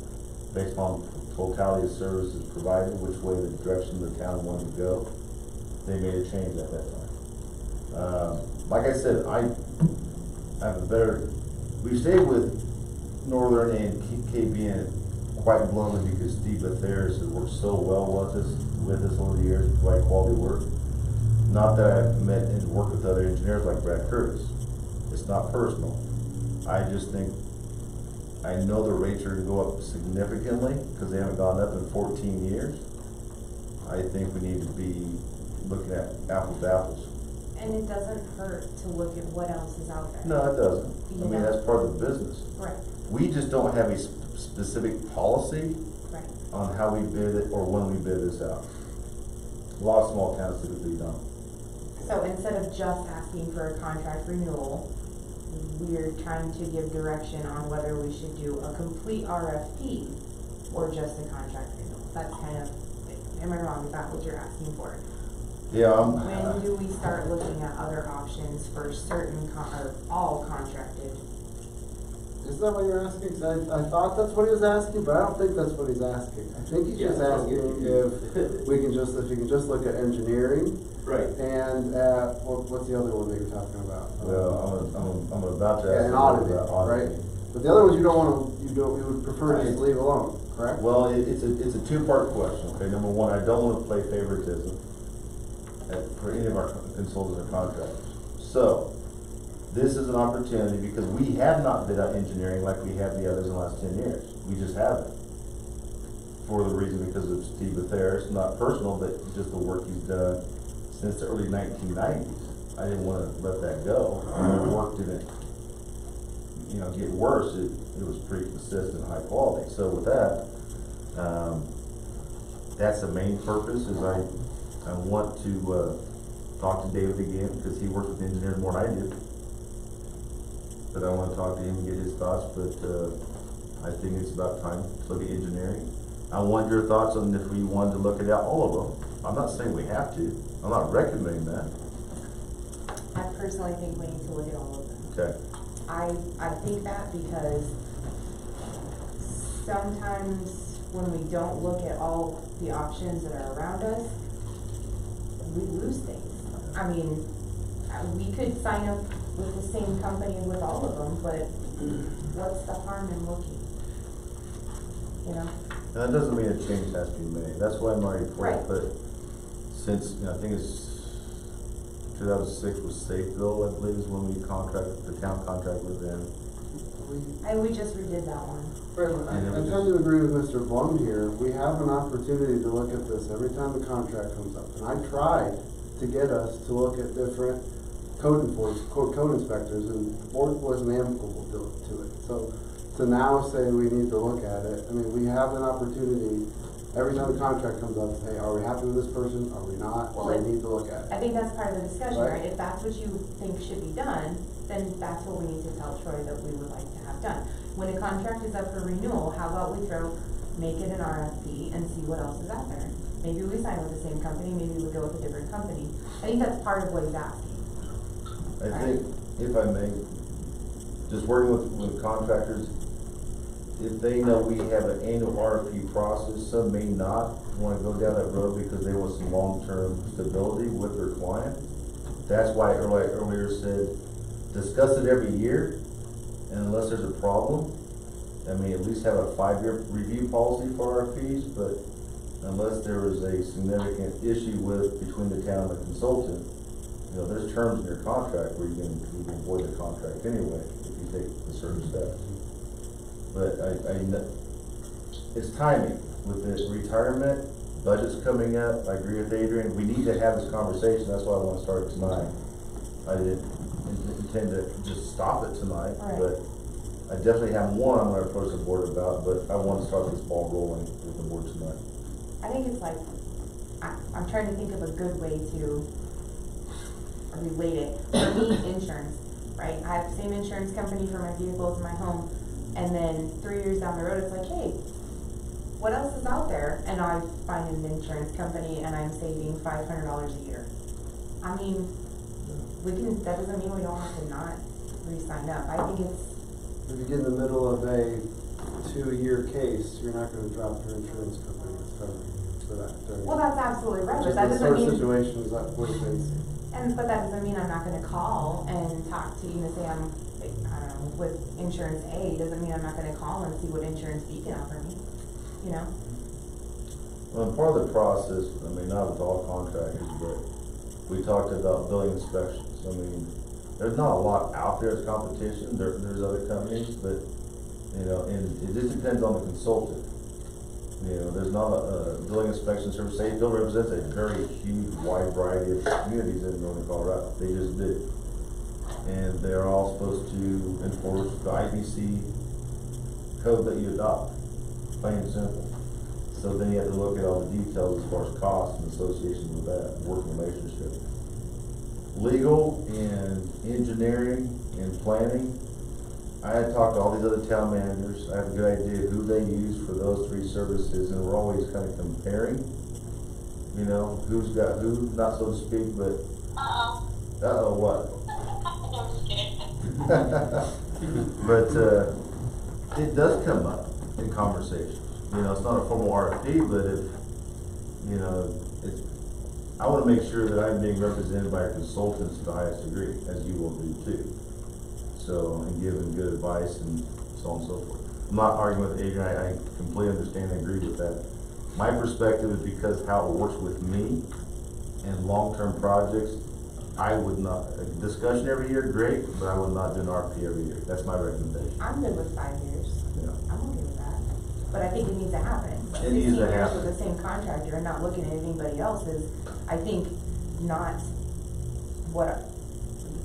based on totality of services provided, which way the direction the town wanted to go. They made a change at that time. Like I said, I have a better, we stayed with Northern and KBN quite bluntly because Steve Bethers has worked so well with us over the years, provide quality work. Not that I've met and worked with other engineers like Brad Curtis. It's not personal. I just think, I know the rates are gonna go up significantly, cause they haven't gone up in 14 years. I think we need to be looking at apples to apples. And it doesn't hurt to look at what else is out there. No, it doesn't. I mean, Yeah. that's part of the business. Right, We just don't have a specific policy right. on how we bid it or when we bid this out. A lot of small towns typically don't. So instead of just asking for a contract renewal, we're trying to give direction on whether we should do a complete RFP or just a contract renewal. That's kind of, am I wrong, is that what you're asking for? Yeah, When do we start looking at other options for certain or all contracted? Is that what you're asking? 'Cause I thought that's what he was asking, but I don't think that's what he's asking. I think he's just Yeah. asking if we can just, if you can just look at engineering Right. and what's the other one that you're talking about? well, I'm about to ask And you auditing, about right? auditing. But the other ones you don't wanna, you would prefer to just leave alone, correct? Well, it's a two-part question, okay? Number one, I don't wanna play favoritism for any of our consultants or contractors. So, this is an opportunity because we have not bid out engineering like we have the others in the last 10 years. We just haven't. For the reason because of Steve Bethers, not personal, but just the work he's done since the early 1990s. I didn't wanna let that go. When the work didn't, get worse, it was pretty consistent, high quality. So with that, that's the main purpose, is I want to, talk to David again, because he works with engineers more than I do. But I wanna talk to him and get his thoughts, but, I think it's about time to look at engineering. I want your thoughts on if we wanted to look at all of them. I'm not saying we have to, I'm not recommending that. I personally think we need to look at all of them. Okay. I think that because sometimes when we don't look at all the options that are around us, we lose things. I mean, we could sign up with the same company with all of them, but what's the harm in looking? You know? And that doesn't mean a change has to be made, that's why my report, Right. but since, I think it's 2006 was Safeville, I believe is when the town contract with them. We just redid that one. I tend to agree with Mr. Blum here. We have an opportunity to look at this every time the contract comes up. And I tried to get us to look at different code inspectors, and the board wasn't amicable to it. So to now say we need to look at it, I mean, we have an opportunity every time the contract comes up to say, are we happy with this person? Are we not? Well, We need to look at it. I think that's part of the discussion, Right. right? If that's what you think should be done, then that's what we need to tell Troy that we would like to have done. When a contract is up for renewal, how about we make it an RFP and see what else is out there? Maybe we sign with the same company, maybe we go with a different company. I think that's part of what he's asking. I think, if I may, just working with contractors, if they know we have an annual RFP process, some may not wanna go down that road because they want some long-term stability with their client. That's why earlier said, discuss it every year, and unless there's a problem, I mean, at least have a 5-year review policy for RFPs, but unless there is a significant issue between the town and the consultant, there's terms in your contract where you can void the contract anyway, if you take the certain steps. But it's timing, with the retirement, budget's coming up, I agree with Adrian, we need to have this conversation, that's why I wanna start it tonight. I didn't intend to just stop it tonight, Right. but I definitely have one I'm gonna approach the board about, but I wanna start this ball rolling with the board tonight. I think it's like, I'm trying to think of a good way to relate it. For me, insurance, right? I have the same insurance company for my vehicles and my home, and then 3 years down the road, it's like, hey, what else is out there? And I find an insurance company and I'm saving $500 a year. I mean, that doesn't mean we don't have to not re-sign up. I think it's, If you get in the middle of a 2-year case, you're not gonna drop your insurance company that's covering you. for that during. Well, that's absolutely right, but Just that the doesn't sort of mean, situations that we're facing. but that doesn't mean I'm not gonna call and talk to, say I'm, I don't know, with insurance A, doesn't mean I'm not gonna call and see what insurance B can offer me, you know? Well, part of the process, I mean, not with all contractors, but we talked about building inspections. I mean, there's not a lot out there as competition, there's other companies, but, and it just depends on the consultant. There's not a building inspection service, Bill represents a very huge, wide variety of communities in northern Colorado, they just do. And they're all supposed to enforce the IBC code that you adopt, plain and simple. So then you have to look at all the details as far as costs and associations with that, working relationship. Legal and engineering and planning, I had talked to all these other town managers, I have a good idea who they use for those three services, and we're always kind of comparing, who's got who, not so to speak, but. Uh-oh, what? But, it does come up in conversations, it's not a formal RFP, but if, it's, I wanna make sure that I'm being represented by our consultants to the highest degree, as you will do too. So, and giving good advice and so on and so forth. I'm not arguing with Adrian, I completely understand and agree with that. My perspective is because how it works with me and long-term projects, I would not, a discussion every year, great, but I would not do an RFP every year. That's my recommendation. I'm good with 5 years. Yeah. I'm okay with that, but I think it needs to happen. It needs to 16 years happen. with the same contractor and not looking at anybody else is, I think, not what,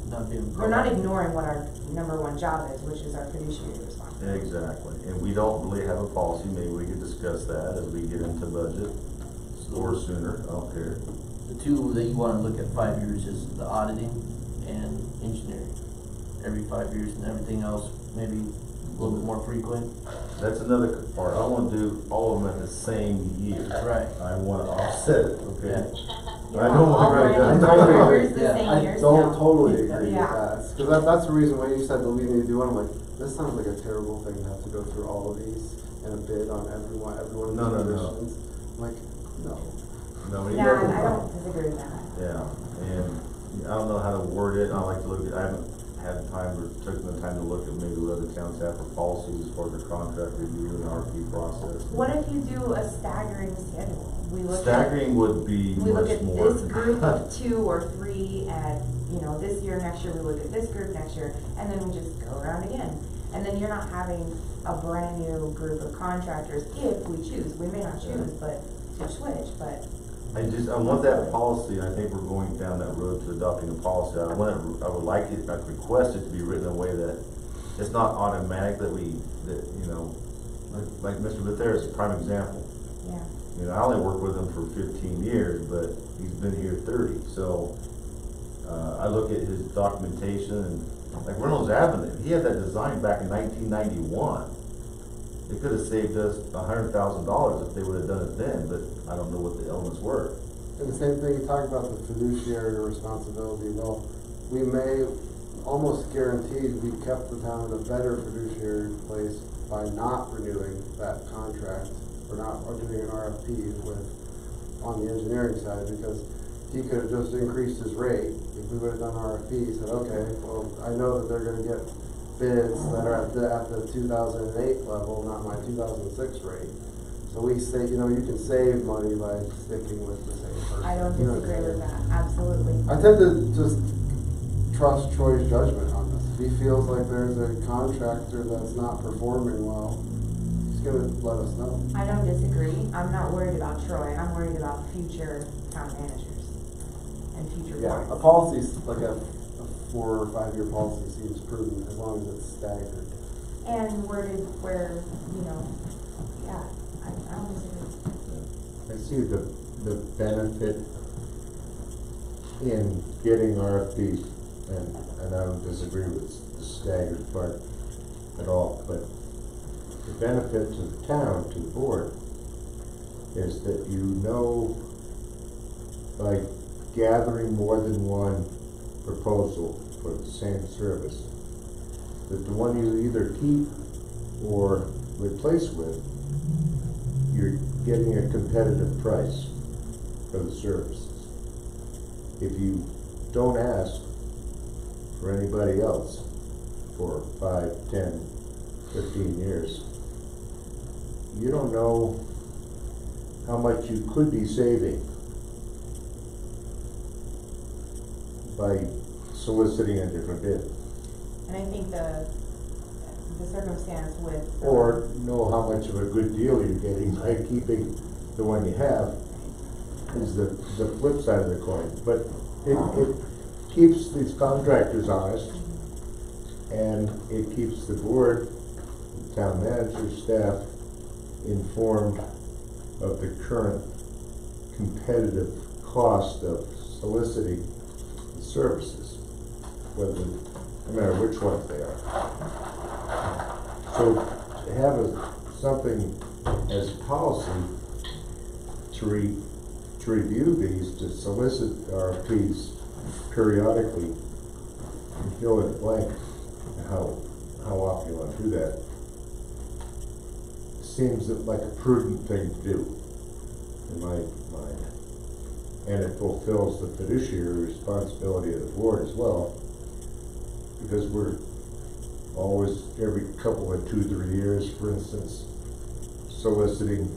Not being. we're not ignoring what our number one job is, which is our fiduciary responsibility. Exactly, and we don't really have a policy, maybe we could discuss that as we get into budget, or sooner, I don't care. The two that you wanna look at 5 years is the auditing and engineering. Every 5 years, and everything else maybe a little bit more frequent. That's another part, I don't wanna do all of them at the same year. Right. I wanna offset it, okay? You I want don't all wanna write brand that new down. contractors the Yeah, same I years? don't No. totally agree Yeah. with that, cause that's the reason when you said that we need to do one, I'm like, this sounds like a terrible thing to have to go through all of these and a bid on every one of these No. positions. I'm like, no. No, we Yeah, never- I don't disagree with that. Yeah, and I don't know how to word it, I like to look at, I haven't had time or taken the time to look at maybe what other towns have for policies as far as their contract review and RFP process. What if you do a staggering schedule? We look at, Staggering would be we look much at more. this group of 2 or 3 at, this year, next year, we look at this group next year, and then we just go around again. And then you're not having a brand new group of contractors if we choose, we may not choose, but to switch, but. I want that policy, and I think we're going down that road to adopting a policy, I would like it, I'd request it to be written in a way that it's not automatic that like Mr. Bethera is a prime example. Yeah. I only worked with him for 15 years, but he's been here 30, so, I look at his documentation and, like Reynolds Avenue, he had that design back in 1991. It could have saved us $100,000 if they would have done it then, but I don't know what the elements were. And the same thing, you talk about the fiduciary responsibility, well, we may, almost guaranteed, we kept the town in a better fiduciary place by not renewing that contract, or doing an RFP on the engineering side, because he could have just increased his rate, if we would have done RFP, said, okay, well, I know that they're gonna get bids that are at the 2008 level, not my 2006 rate. So we say, you can save money by sticking with the same person. I don't You know what I'm disagree with saying? that, absolutely. I tend to just trust Troy's judgment on this. If he feels like there's a contractor that's not performing well, he's gonna let us know. I don't disagree, I'm not worried about Troy, I'm worried about future town managers and future Yeah, boards. a policy's like a 4 or 5 year policy seems prudent as long as it's staggered. And yeah, I don't disagree. I see the benefit in getting RFPs, and I don't disagree with the staggered part at all, but the benefit to the town, to the board, is that by gathering more than one proposal for the same service, that the one you either keep or replace with you're getting a competitive price for the services. If you don't ask for anybody else for 5, 10, 15 years, you don't know how much you could be saving by soliciting a different bid. And I think the circumstance with. Or know how much of a good deal you're getting by keeping the one you have is the flip side of the coin. But it keeps these contractors honest, and it keeps the board, the town manager, staff informed of the current competitive cost of soliciting the services, whether, no matter which ones they are. So to have something as policy to review these, to solicit RFPs periodically and fill in the blank, how often you want to do that, seems like a prudent thing to do, in my mind. And it fulfills the fiduciary responsibility of the board as well, because we're always, every couple of 2-3 years, for instance, soliciting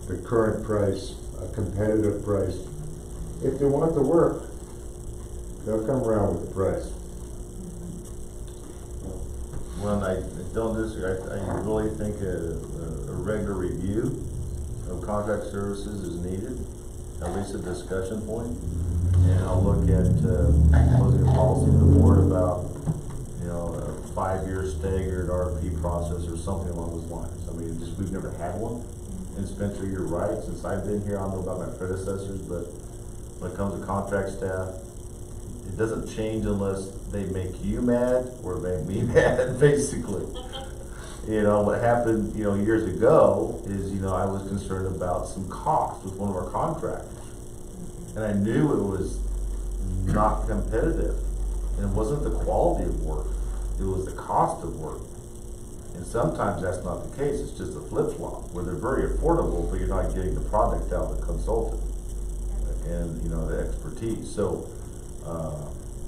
the current price, a competitive price. If they want the work, they'll come around with the price. Well, I don't disagree. I really think a regular review of contract services is needed, at least a discussion point. And I'll look at, proposing a policy to the board about, a 5-year staggered RFP process or something along those lines. I mean, we've never had one. And Spencer, you're right, since I've been here, I don't know about my predecessors, but when it comes to contract staff, it doesn't change unless they make you mad or make me mad, basically. What happened, years ago is, I was concerned about some cost with one of our contractors. And I knew it was not competitive. And it wasn't the quality of work, it was the cost of work. And sometimes that's not the case, it's just a flip-flop, where they're very affordable, but you're not getting the product out of the consultant and, the expertise. So,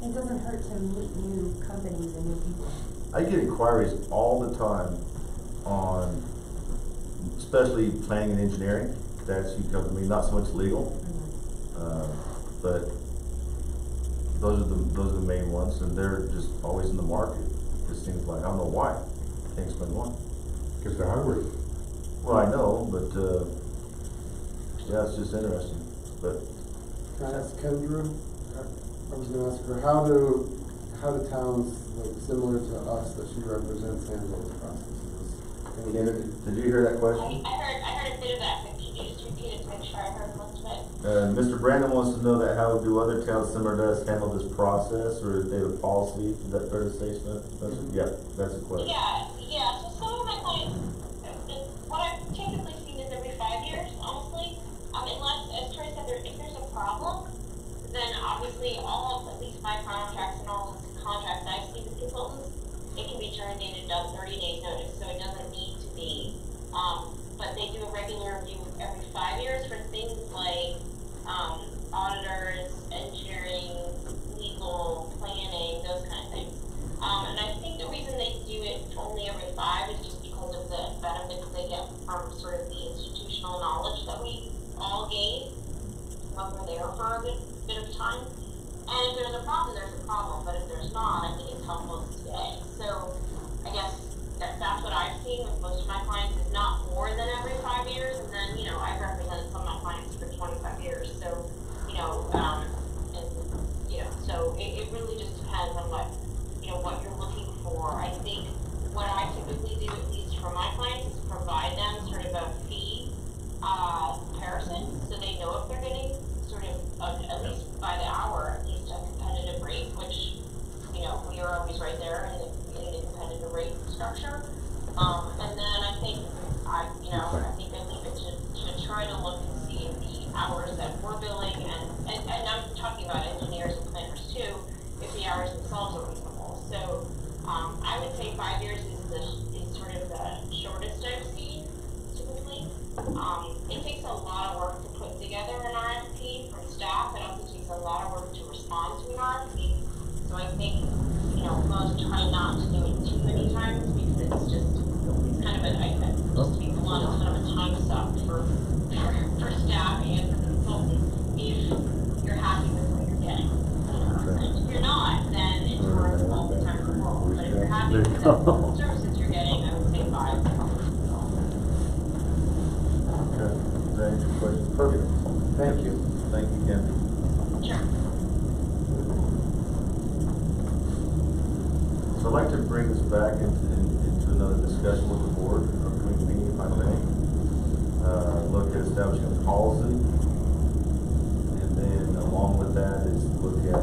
it doesn't hurt to meet new companies and new people. I get inquiries all the time on, especially planning and engineering. That's who comes to me, not so much legal, but those are the main ones, and they're just always in the market. It seems like, I don't know why. Can't explain why. Because they're hungry. Well, I know, but yeah, it's just interesting. But Can I ask Kendra? I was gonna ask her, how do towns, like, similar to us that she represents, handle those processes? did you hear that question? I heard a bit of that, but can you just repeat it to make sure I heard most of it? Mr. Brandon wants to know that how do other towns similar to us handle this process, or do they have a policy? Is that fair to say, Smith? Yeah, that's a question. Yeah, so some of my clients, what I've typically seen is every 5 years, honestly. Unless, as Troy said, if there's a problem, then obviously all of at least my contracts and all the contracts I've seen with consultants, it can be terminated on 30 days notice, so it doesn't need to be. But they do a regular review every 5 years for things like auditors, engineering, legal, planning, those kind of things. And I think the reason they do it only every 5 is just because of the benefits they get from sort of the institutional knowledge that we all gain when we're there for a good bit of time. And if there's a problem, there's a problem. But if there's not, I think it's helpful to stay. So I guess that's what I've seen with most of my clients, is not more than every 5 years. And then, I've represented some of my clients for 25 years. So, so it really just depends on what you're looking for. I think what I typically do, at least for my clients, is provide them sort of a fee comparison, so they know if they're getting sort of, at least by the hour, at least a competitive rate, which, we are always right there in the competitive rate structure. And then I think I leave it to try to look and see if the hours that we're billing, and I'm talking about engineers and planners too, if the hours themselves are reasonable. So, I would say 5 years is sort of the shortest I've seen, typically. work to respond to an RFP. So I think, you know, most try not to do it too many times because it's just kind of just to be blunt, it's kind of a time suck for staff and for consultants if you're happy with what you're getting. If you're not, then it's worth all the time in the world. But if you're happy with the services you're getting, I would say 5. Okay, does that answer your question? Perfect. Thank you. Thank you, Ken. Sure. So I'd like to bring this back into another discussion with the board, or between me, if I may. Look at establishing a policy, and then along with that is look at,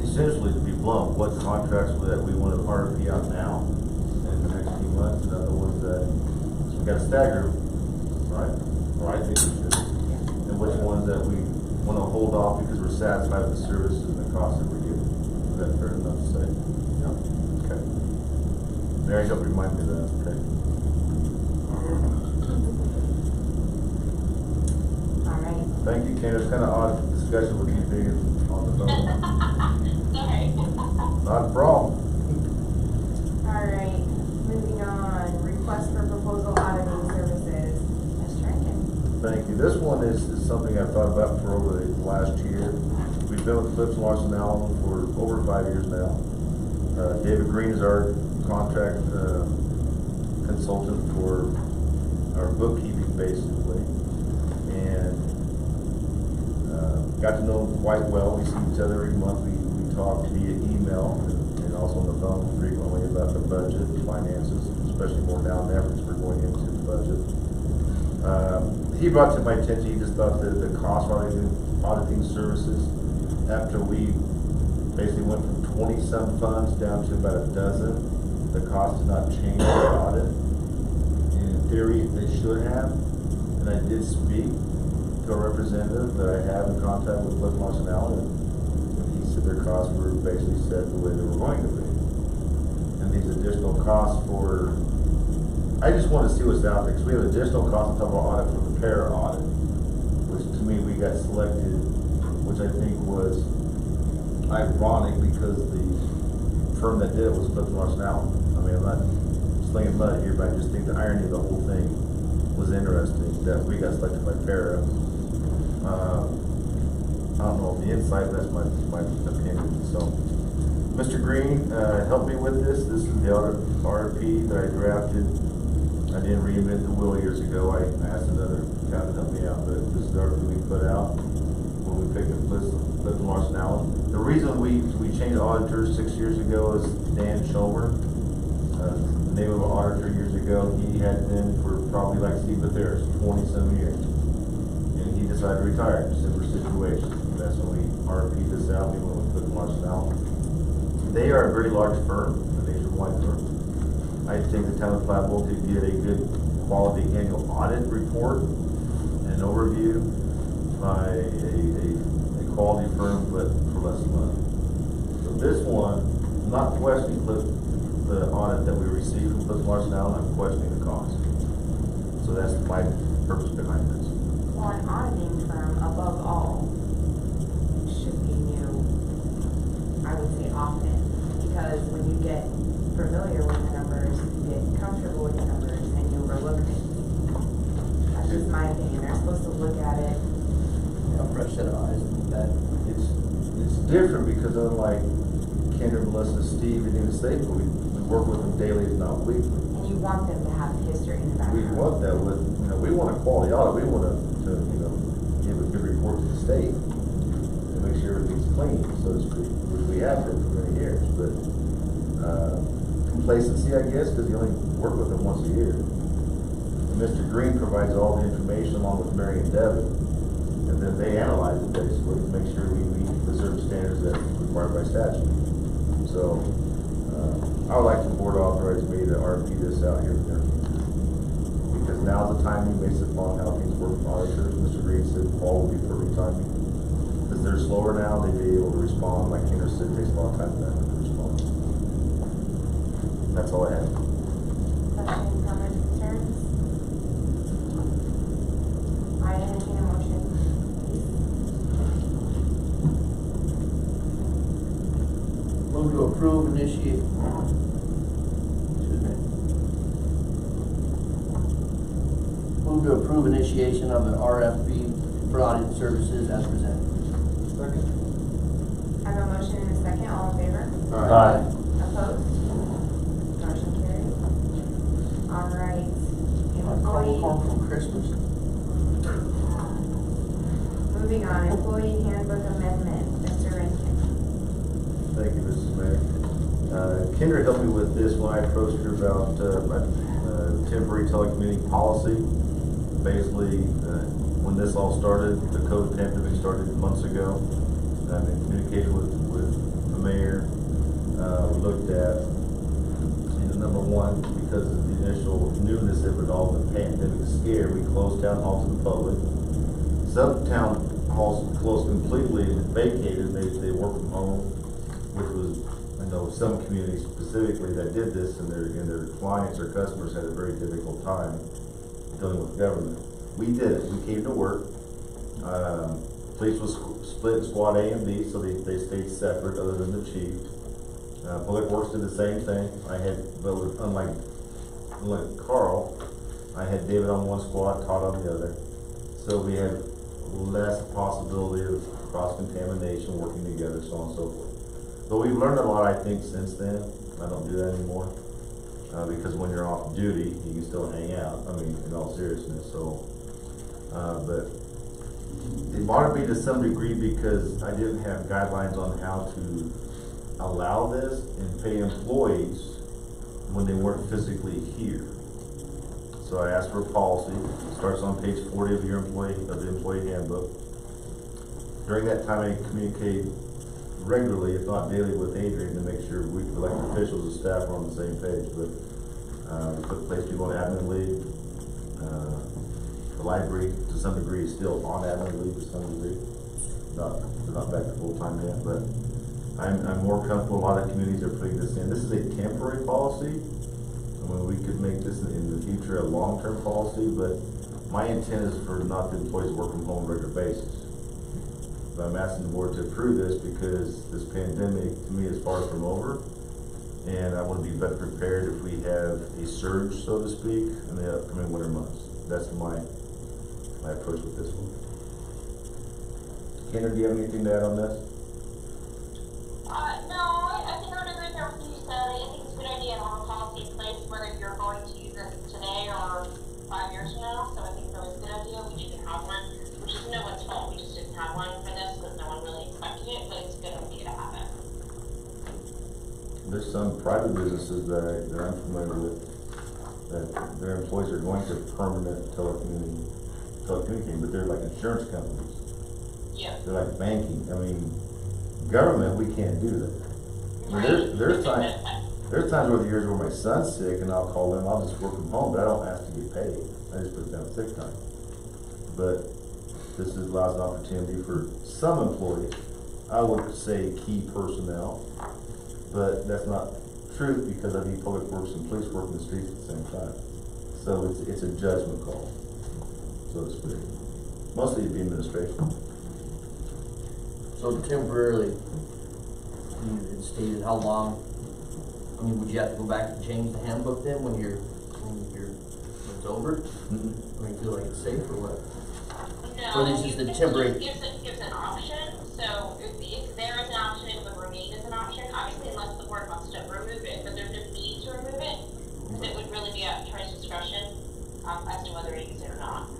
essentially, to be blunt, what contracts that we want to RFP out now in the next few months, and other ones that, so we got to stagger, right? Or I think we should. And which ones that we want to hold off because we're satisfied with the services and the cost that we're getting. Is that fair enough to say? Yeah. Okay. Mary, help remind me of that, okay? All right. Thank you, Ken. It's kind of odd discussion with you being on the phone. Sorry. Not a problem. All right, moving on, request for proposal auditing services. Mr. Rankin. Thank you. This one is something I've thought about for over the last year. We've been with Clifton Larson Allen for over 5 years now. David Green is our contract consultant for our bookkeeping, basically. And got to know him quite well. We see each other every month. We talk via email and also on the phone frequently about the budget and finances, especially more now than ever because we're going into the budget. He brought to my attention, he just thought that the cost of auditing services, after we basically went from 20-some funds down to about a dozen, the cost did not change the audit. And in theory, they should have. And I did speak to a representative that I have in contact with Clifton Larson Allen, and he said their costs were basically set the way they were going to be. And these additional costs for, I just want to see what's out there, because we have additional costs on top of our audit for the para audit, which to me, we got selected, which I think was ironic because the firm that did it was Clifton Larson Allen. I mean, I'm not slinging mud here, but I just think the irony of the whole thing was interesting, that we got selected by para. I don't know the insight, that's my opinion. So, Mr. Green, helped me with this. This is the RFP that I drafted. I didn't reinvent the wheel years ago. I asked another guy to help me out, but this is the RFP we put out when we picked up Clifton Larson Allen. The reason we changed auditors 6 years ago is Dan Schomer. The name of an auditor years ago, he had been for probably like Steve Bethers, 20-some years. And he decided to retire, similar situation. And that's when we RFP'd this out, we went with Clifton Larson Allen. They are a very large firm, a nationwide firm. I think the town of Platteville could get a good quality annual audit report and overview by a quality firm, but for less money. So this one, I'm not questioning the audit that we received from Clifton Larson Allen, I'm questioning the cost. So that's my purpose behind this. Well, an auditing firm, above all, should be new, I would say often, because when you get familiar with the numbers, you get comfortable with the numbers, and you overlook things. That's just my opinion. They're supposed to look at it. A fresh set of eyes, that. It's different because unlike Kendra, Melissa, Steve, and even Staple, we work with them daily, if not weekly. And you want them to have history in the We background. want that with, we want a quality audit, we want to give a good report to the state and make sure everything's clean, so to speak, which we have been for many years, but, complacency, I guess, because you only work with them once a year. And Mr. Green provides all the information along with Mary and Devin, and then they analyze it basically to make sure we meet the certain standards that are required by statute. So, I would like the board to authorize me to RFP this out here in the near future. Because now's the timing based upon how things work with auditors. Mr. Green said fall will be perfect timing. Because they're slower now, they'd be able to respond. Like Kendra said, it takes a long time for them to respond. That's all I have. Questions, comments, concerns? I entertain a motion, please. Move to approve excuse me. Move to approve initiation of an RFP for audit services as presented. Second. I have a motion and a second, all in favor? Aye. Opposed? Motion carried. All right, Call employee, home from Christmas. moving on, employee handbook amendment, Mr. Rankin. Thank you, Mrs. Mayor. Kendra helped me with this when I approached her about, my, temporary telecommuting policy. Basically, when this all started, the COVID pandemic started months ago. I'm in communication with the mayor. We looked at, number one, because of the initial newness of it all, the pandemic scare, we closed town hall to the public. Some town halls closed completely and vacated, and they work from home, which was, I know some communities specifically that did this, and their clients or customers had a very difficult time dealing with government. We did it, we came to work. Police was split in squad A and B, so they stayed separate other than the chief. Public Works did the same thing. I had, but unlike Carl, I had David on one squad, Todd on the other. So we had less possibility of cross-contamination, working together, so on and so forth. But we've learned a lot, I think, since then. I don't do that anymore. Because when you're off duty, you can still hang out, I mean, in all seriousness, so. But it bothered me to some degree because I didn't have guidelines on how to allow this and pay employees when they weren't physically here. So I asked for a policy, it starts on page 40 of the employee handbook. During that time, I communicated regularly, if not daily, with Adrian to make sure we, elected officials and staff, were on the same page. But we put place people on admin leave. The library, to some degree, is still on admin leave to some degree. They're not back to full time yet, but I'm more comfortable. A lot of communities are putting this in. This is a temporary policy. I mean, we could make this in the future a long-term policy, but my intent is for not the employees work from home on a regular basis. But I'm asking the board to approve this because this pandemic, to me, is far from over. And I want to be better prepared if we have a surge, so to speak, in the upcoming winter months. That's my approach with this one. Kendra, do you have anything to add on this? No, I think I would agree with everything you said. I think it's a good idea to have a policy in place, whether you're going to use it today or 5 years from now. So I think that was a good idea. We didn't have one, which is no one's fault. We just didn't have one for this because no one really expected it, but it's a good idea to have it. There's some private businesses that I'm familiar with that their employees are going to permanent telecommunicating, but they're like insurance companies. Yeah. They're like banking. I mean, government, we can't do that. I mean, there's times over the years where my son's sick and I'll call them, I'll just work from home, but I don't ask to get paid. I just put down sick time. But this allows an opportunity for some employees, I would say key personnel, but that's not true because I need public works and police work in the streets at the same time. So it's a judgment call, so to speak. Mostly it'd be administration. So temporarily, you had stated how long, I mean, would you have to go back and change the handbook then when it's over? Mm-hmm. I mean, feel like it's safe or what? No, Or this is the this temporary- just gives an option, so if there is an option, it would remain as an option, obviously unless the board wants to remove it, but there's no need to remove it, because it would really be at attorney's discretion, as to whether to use it or not.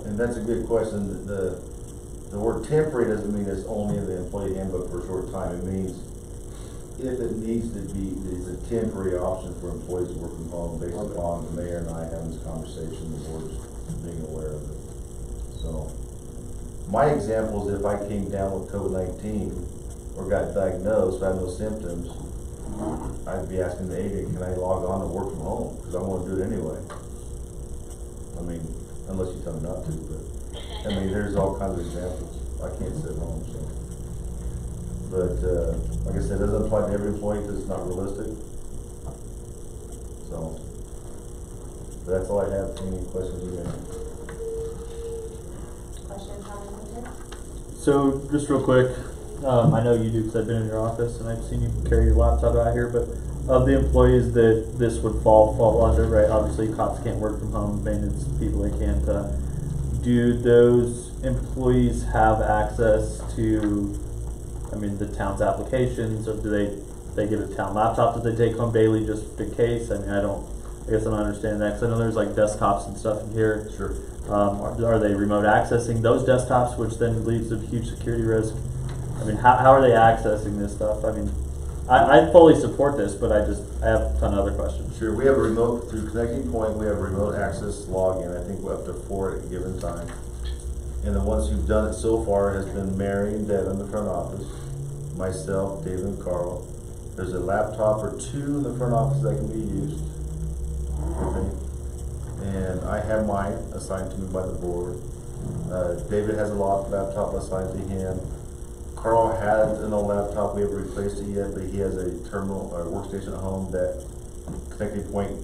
And that's a good question. The word temporary doesn't mean it's only in the employee handbook for a short time. It means if it needs to be, it's a temporary option for employees to work from home based upon the mayor and I having this conversation, the board is being aware of it. So, my example is if I came down with COVID-19 or got diagnosed, I have no symptoms, I'd be asking the agent, can I log on and work from home? Because I want to do it anyway. I mean, unless you tell me not to, but, I mean, there's all kinds of examples. I can't sit home, so. But, like I said, it doesn't apply to every employee because it's not realistic. So, but that's all I have. Any questions you may have? Questions, comments, concerns? So, just real quick, I know you do because I've been in your office and I've seen you carry your laptop out here, but of the employees that this would fall under, right, obviously cops can't work from home, maintenance people, they can't, do those employees have access to, I mean, the town's applications, or do they get a town laptop that they take home daily just in case? I mean, I guess I don't understand that, cause I know there's like desktops and stuff in here. Sure. Are they remote accessing those desktops, which then leaves a huge security risk? I mean, how are they accessing this stuff? I mean, I fully support this, but I have a ton of other questions. Sure, we have a remote, through Connecting Point, we have a remote access login, I think we're up to 4 at a given time. And the ones who've done it so far has been Mary and Deb in the front office, myself, David and Carl. There's a laptop or 2 in the front office that can be used. Okay. And I have mine assigned to me by the board. David has a laptop assigned to him. Carl has an old laptop, we haven't replaced it yet, but he has a terminal or workstation at home that Connecting Point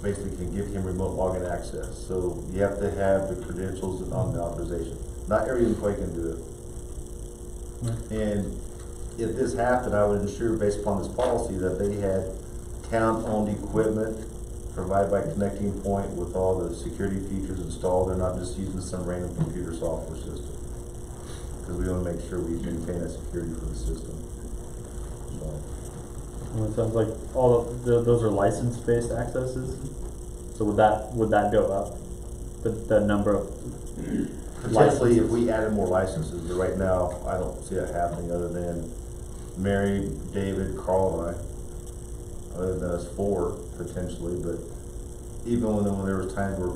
basically can give him remote login access. So you have to have the credentials on the authorization. Not every employee can do it. And if this happened, I would ensure based upon this policy that they had town-owned equipment provided by Connecting Point with all the security features installed. They're not just using some random computer software system. Because we want to make sure we maintain that security for the system. So. Well, it sounds like all of those are license-based accesses. So would that go up? The number of Potentially, if licenses? we added more licenses, but right now, I don't see that happening other than Mary, David, Carl, and I. Other than us 4, potentially, but even when there was times where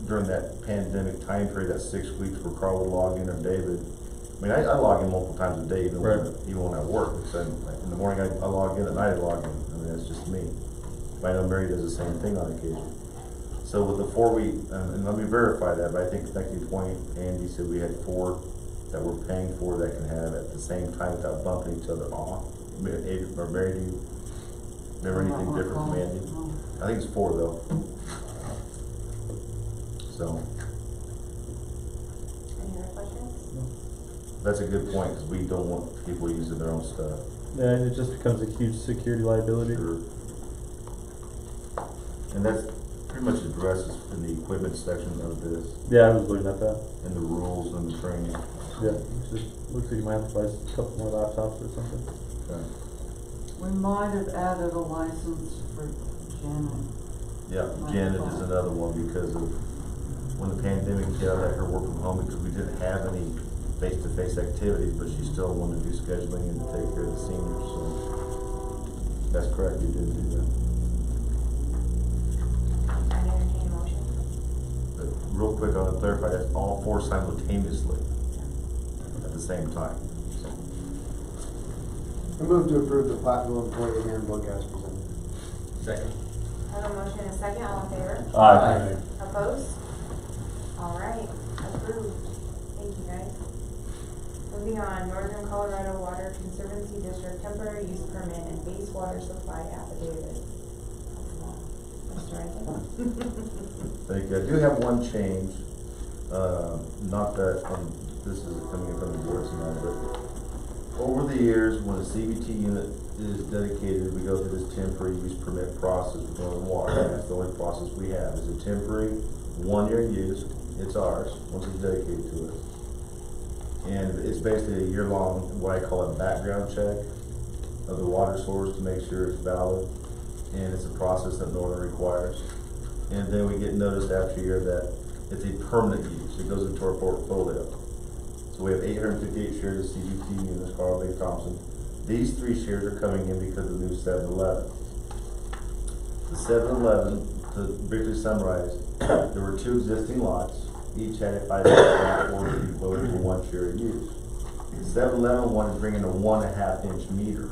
during that pandemic time period, that 6 weeks where Carl would log in or David, I mean, I log in multiple times a day, even when I work. So in the morning I log in, at night I log in. I mean, that's just me. But I know Mary does the same thing on occasion. So with the 4 week, and let me verify that, but I think Connecting Point, Andy said we had 4 that we're paying for that can have at the same time without bumping each other off. Or Mary, do you remember anything different from Andy? I think it's 4 though. So. Any other questions? That's a good point, cause we don't want people using their own stuff. Yeah, it just becomes a huge security liability. Sure. And that's pretty much addresses in the equipment section of this, Yeah, I was looking at that. and the rules and the training. Yeah, it just looks like you might have to buy a couple more laptops or something. Okay. We might have added a license for Janet. Yeah, Janet is another one because of when the pandemic hit, I let her work from home because we didn't have any face-to-face activities, but she still wanted to do scheduling and take care of the seniors, so. That's correct, you did do that. I entertain a motion. But real quick, I want to clarify, that's all 4 simultaneously at the same time. I move to approve the Platteville Employee Handbook as presented. Second. I have a motion and a second, all in favor? Aye. Opposed? Alright, approved. Thank you guys. Moving on, Northern Colorado Water Conservancy District temporary use permit and wastewater supply affidavit. Mr. Rankin? Thank you. I do have one change, not that, this is coming in from the board tonight, but over the years, when a CBT unit is dedicated, we go through this temporary use permit process with Northern Water. That's the only process we have. It's a temporary 1-year use. It's ours, once it's dedicated to us. And it's basically a year-long, what I call a background check of the water source to make sure it's valid. And it's a process that Northern requires. And then we get noticed after a year that it's a permanent use. It goes into our portfolio. So we have 858 shares of CBT units, Carl Bay Thompson. These 3 shares are coming in because of the new 7-Eleven. The 7-Eleven, to briefly summarize, there were 2 existing lots. Each had a 5-inch order to be loaded for 1 share of use. The 7-Eleven wanted to bring in a 1.5-inch meter.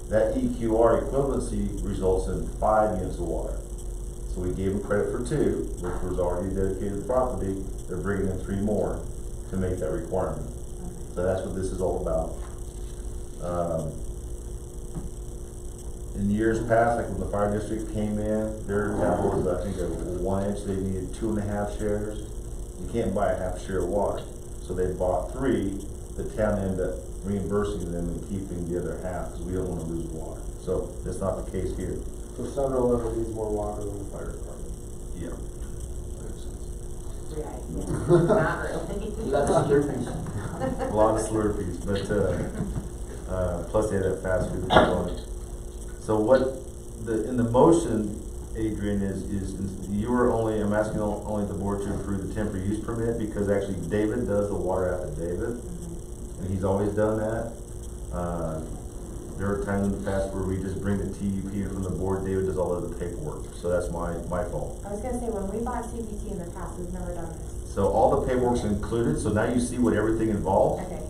That EQR equivalency results in 5 units of water. So we gave them credit for 2, which was already dedicated property. They're bringing in 3 more to make that requirement. So that's what this is all about. In years past, like when the fire district came in, their example was, I think, a 1 inch, they needed 2.5 shares. You can't buy a half share of water. So they bought 3, the town end up reimbursing them and keeping the other half, cause we don't wanna lose water. So, that's not the case here. So 7-Eleven needs more water than the fire department. Yeah. Yeah, yeah, not really. That's Slurpees. A lot of Slurpees, but, plus they had that fast food component. So what, in the motion, Adrian, is you were only, I'm asking only the board to approve the temporary use permit, because actually David does the water affidavit, and he's always done that. There are times in the past where we just bring the TUP in from the board, David does all of the paperwork, so that's my fault. I was gonna say, when we bought CPT in the past, we've never done this. So all the paperwork's included, so now you see what everything involves, Okay,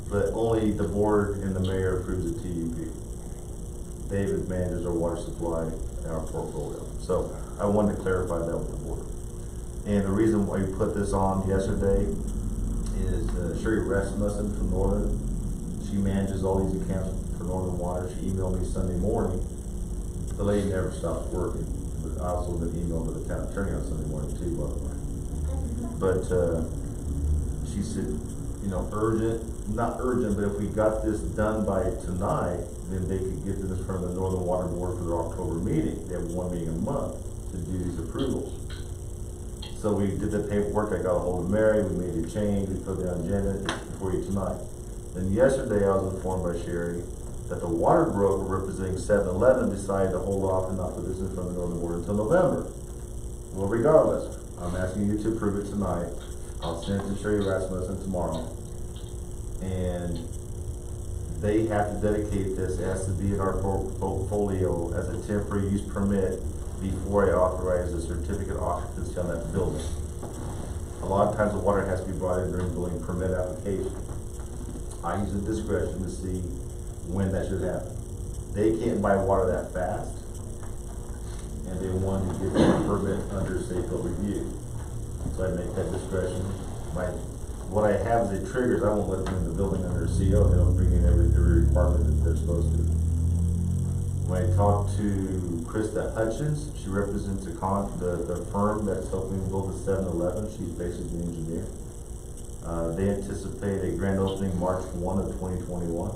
but only the board and the mayor approves the TUP. David manages our water supply and our portfolio, so I wanted to clarify that with the board. And the reason why we put this on yesterday is Sherry Rasmussen from Northern, she manages all these accounts for Northern Water, she emailed me Sunday morning. The lady never stops working, but I also been emailed to the town attorney on Sunday morning too, by the way. But, she said, you know, urgent, not urgent, but if we got this done by tonight, then they could get this in front of the Northern Water Board for their October meeting. They have one meeting a month to do these approvals. So we did the paperwork, I got a hold of Mary, we made a change, we put it on the agenda, it's before you tonight. Then yesterday I was informed by Sherry that the water broker representing 7-Eleven decided to hold off and not put this in front of the Northern Board until November. Well, regardless, I'm asking you to approve it tonight. I'll send it to Sherry Rasmussen tomorrow. And they have to dedicate this, it has to be in our portfolio as a temporary use permit before I authorize a certificate of occupancy on that building. A lot of times the water has to be brought in during building permit application. I use the discretion to see when that should happen. They can't buy water that fast, and they want to get the permit under safe review. So I make that discretion. What I have is a triggers, I won't let them in the building under a CO, they don't bring in every requirement that they're supposed to. When I talked to Krista Hutchins, she represents the firm that's helping build the 7-Eleven, she's basically the engineer. They anticipate a grand opening March 1 of 2021.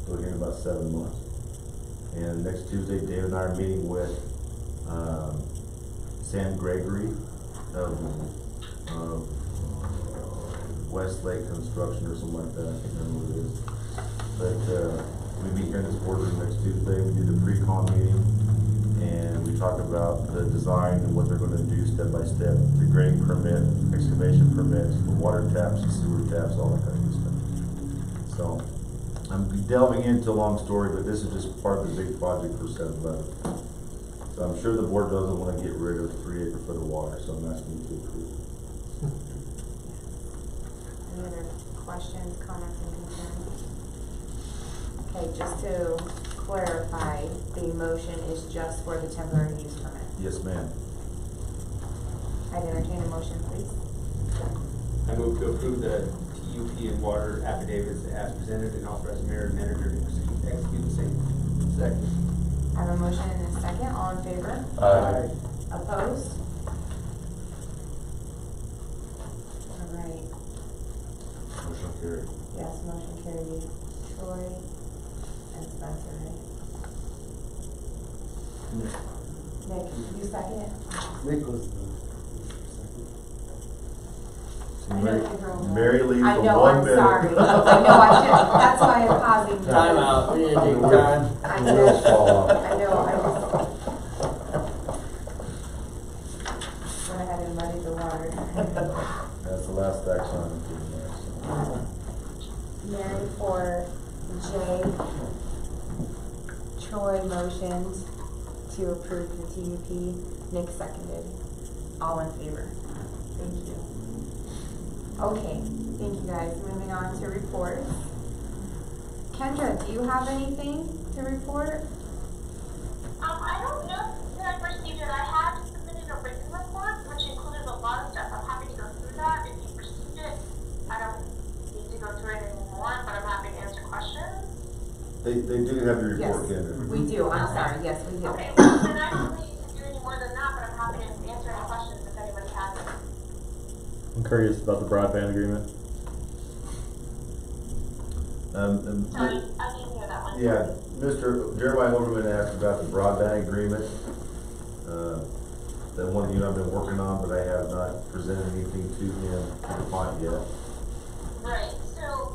So here in about 7 months. And next Tuesday, David and I are meeting with, Sam Gregory of, Westlake Construction or something like that, I can't remember what it is. But, we meet here in this boardroom next Tuesday, we do the pre-con meeting, and we talk about the design and what they're gonna do step by step, the grading permit, excavation permits, the water taps, sewer taps, all that kind of good stuff. So, I'm delving into a long story, but this is just part of the big project for 7-Eleven. So I'm sure the board doesn't wanna get rid of 3 acre foot of water, so I'm asking you to approve. any other questions, comments, and concerns? Okay, just to clarify, the motion is just for the temporary use permit. Yes, ma'am. I'd entertain a motion, please. I move to approve the TUP and water affidavits as presented and authorize the mayor and manager to execute the same. Second. I have a motion and a second, all in favor? Aye. Opposed? Alright, Motion carried. yes, motion carried. Troy and Spencer, right? Nick, you second? Nick was the I know you drove more. Mary leaves I for know, 1 I'm minute. sorry. I know, that's why I'm pausing. Time out, we need to take time. I The wheels fall off. know, I just went ahead and muddied the water. That's the last action item for the next. Mary for J. Troy motioned to approve the TUP. Nick seconded. All in favor? Thank you. Okay, thank you guys. Moving on to reports. Kendra, do you have anything to report? I don't know if I received it. I have submitted a written report, which included a lot of stuff. I'm happy to go through that. If you've received it, I don't need to go through it anymore, but I'm happy to answer questions. They do have your report, Yes. Kendra. We do, I'm sorry, yes, we do. Okay, well, then I don't need to do any more than that, but I'm happy to answer any questions if anybody has any. I'm curious about the broadband agreement. Sorry, I didn't hear that one. Yeah, Mr. Jeremiah Overman asked about the broadband agreement. That one you and I've been working on, but I have not presented anything to him, to the client yet. Right, so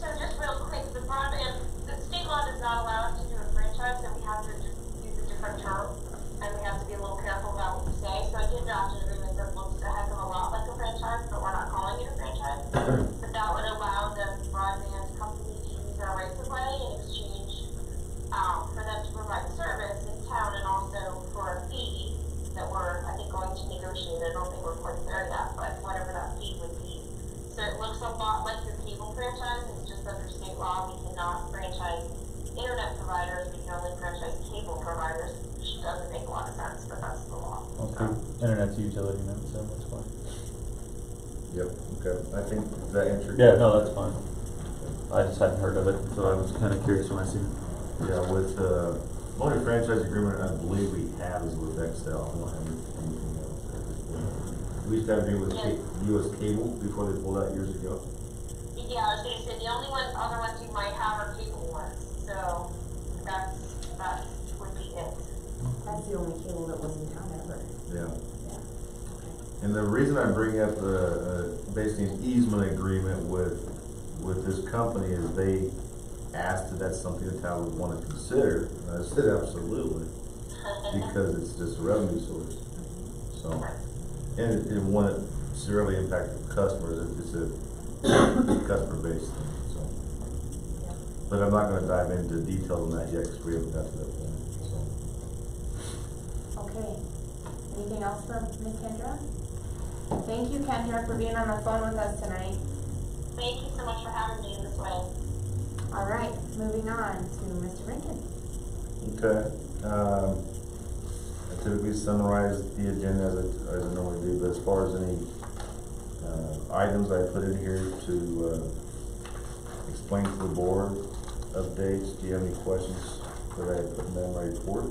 just real quick, the broadband, the state law does not allow us to do a franchise, so we have to just use a different term, and we have to be a little careful about what we say, so I did draft an agreement that looks a heck of a lot like a franchise, but we're not calling it a franchise. But that would allow the broadband company to use our rights of way in exchange, for them to provide service in town and also for a fee that we're, I think, going to negotiate. I don't think we're quite there yet, but whatever that fee would be. So it looks a lot like your cable franchise, it's just under state law, we cannot franchise internet providers, we can only franchise cable providers, which doesn't make a lot of sense, but that's the law. Okay, internet's a utility now, so that's fine. Yep, okay, I think that answered. Yeah, no, that's fine. I just hadn't heard of it, so I was kinda curious when I seen it. Yeah, with, only franchise agreement I believe we have is with Excel, I don't have anything else at this point. We used to have agreement with US Cable before they pulled out years ago. Yeah, I was gonna say, the only other ones you might have are cable ones, so that would be it. That's the only cable that was in town ever. Yeah. Yeah. And the reason I bring up basically an easement agreement with this company is they asked if that's something the town would wanna consider, and I said absolutely, because it's just a revenue source, so. And it won't severely impact the customers, it's a customer base thing, so. But I'm not gonna dive into details on that yet, cause we haven't got to that point, so. Okay, anything else for Ms. Kendra? Thank you, Kendra, for being on the phone with us tonight. Thank you so much for having me this way. All right, moving on to Mr. Rankin. Okay, I typically summarize the agenda as I normally do, but as far as any, items I put in here to, explain to the board, updates, do you have any questions that I put in my report?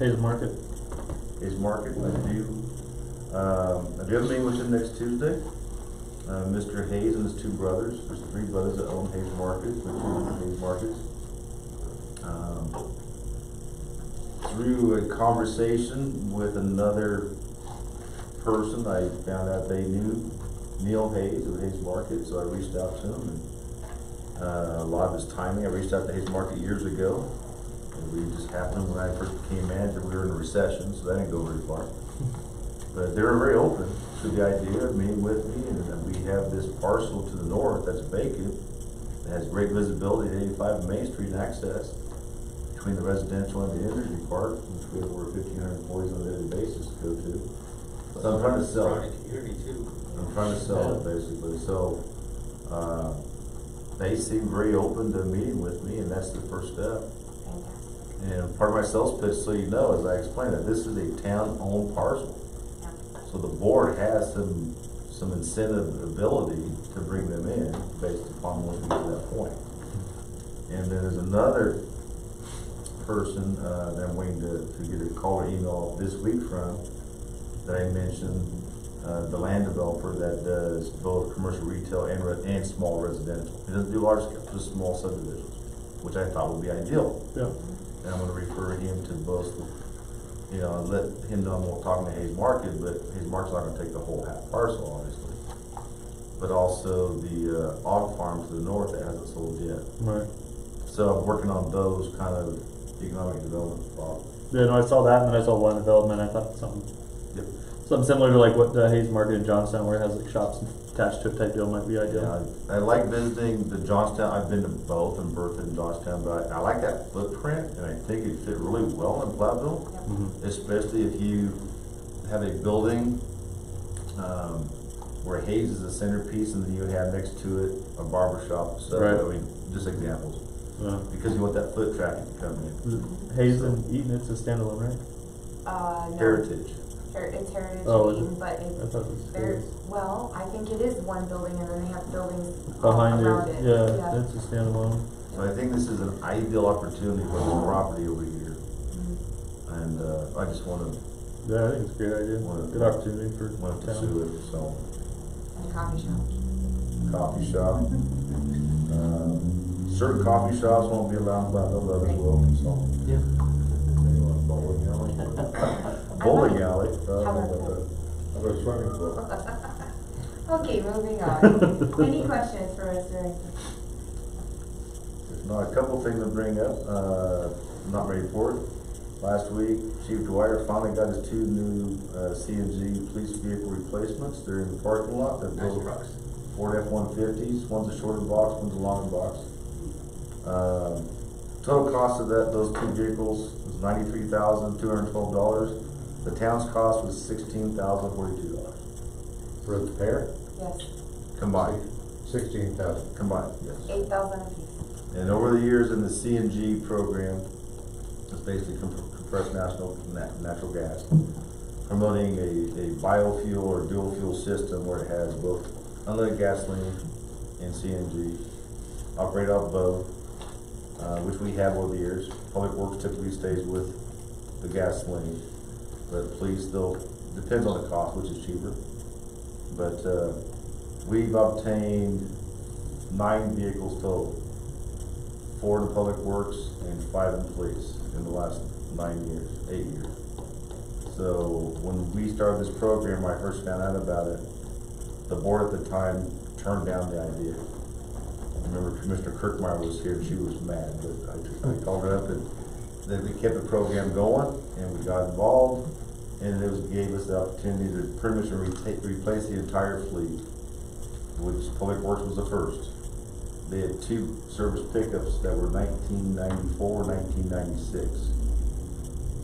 Hayes Market. Hayes Market, I do. I do have a meeting with him next Tuesday. Mr. Hayes and his two brothers, there's three brothers that own Hayes Market, the two Hayes Markets. Through a conversation with another person, I found out they knew Neil Hayes of Hayes Market, so I reached out to him, and, a lot of his timing, I reached out to Hayes Market years ago, and we just happened when I first became manager, we were in a recession, so that didn't go very far. But they were very open to the idea of meeting with me, and that we have this parcel to the north that's vacant, that has great visibility to 85 Main Street and access between the residential and the energy park, which we have over 1,500 employees on a daily basis to go to. So I'm trying to sell it. Community too. I'm trying to sell it basically, so, they seem very open to meeting with me, and that's the first step. Fantastic. And part of my sales pitch, so you know, as I explained, that this is a town-owned parcel. Yeah. So the board has some incentive ability to bring them in based upon when we get to that point. And then there's another person, that I'm waiting to get a call or email this week from, that I mentioned, the land developer that does both commercial retail and small residential. He doesn't do large scale, just small subdivisions, which I thought would be ideal. Yeah. And I'm gonna refer him to both, you know, let him know I'm talking to Hayes Market, but Hayes Market's not gonna take the whole half parcel, obviously. But also the, Og Farm to the north that hasn't sold yet. Right. So I'm working on those kind of economic development problems. Yeah, no, I saw that, and then I saw land development, I thought something similar to like what Hayes Market in Johnstown, where it has like shops attached to it type deal might be ideal. Yeah, I like visiting the Johnstown, I've been to both in Berthoud and Johnstown, but I like that footprint, and I think it fit really well in Platteville. Mhm. Especially if you have a building, where Hayes is the centerpiece, and then you have next to it a barber shop, so, Right. I mean, just examples. Yeah. Because you want that foot traffic to come in. Is it Hayes and Eaton, it's a standalone, right? No. Heritage. It's Heritage Oh, is Eaton, it? but I it's, thought it was there's, Hayes. well, I think it is one building, and then they have buildings all Behind around it, it. yeah, it's a standalone. So I think this is an ideal opportunity for this property over here, Mhm. and, I just wanna Yeah, I think it's a great idea, good opportunity for town. pursue it, so. And a coffee shop. Coffee shop. certain coffee shops won't be allowed in Platteville, others will, so. Yeah. Anyone bowling alley? Bowling alley, I don't know about that. How about swimming pool? Okay, moving on. Any questions for Mr. Rankin? Now, a couple things to bring up, not ready for it. Last week, Chief Dwyer finally got his 2 new, CNG police vehicle replacements. They're in the parking lot. They're Nice both trucks. Ford F-150s. One's a shorter box, one's a longer box. Total cost of those 2 vehicles was $93,212. The town's cost was $16,042 For the pair, Yes, combined, 16,000. combined, yes. 8,000 apiece. And over the years in the CNG program, it's basically compressed natural gas, promoting a biofuel or dual fuel system where it has both unleaded gasoline and CNG, operate off both, which we have over the years. Public Works typically stays with the gasoline, but police still, depends on the cost, which is cheaper. But, we've obtained 9 vehicles total. 4 in the Public Works and 5 in police in the last 8 years. So when we started this program, when I first found out about it, the board at the time turned down the idea. I remember Commissioner Kirkmeyer was here and she was mad, but I called her up and then we kept the program going and we got involved and gave us the opportunity to pretty much replace the entire fleet, which Public Works was the first. They had 2 service pickups that were 1994, 1996.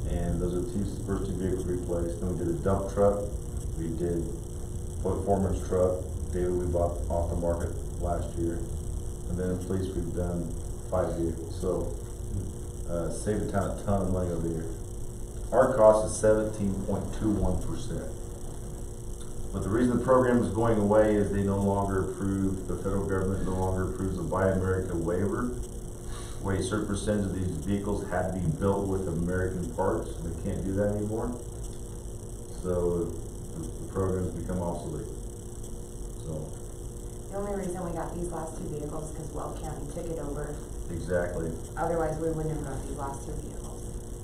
And those are the first 2 vehicles replaced. Then we did a dump truck, we did public foreman's truck, David we bought off the market last year. And then in police we've done 5 vehicles, so, saved the town a ton of money over the year. Our cost is 17.21%. But the reason the program is going away is they no longer approve, the federal government no longer approves the Buy America waiver, where a certain percentage of these vehicles had to be built with American parts, and they can't do that anymore. So the program's become obsolete. So. The only reason we got these last 2 vehicles is because Weld County took it over. Exactly. Otherwise, we wouldn't have got these last 2 vehicles.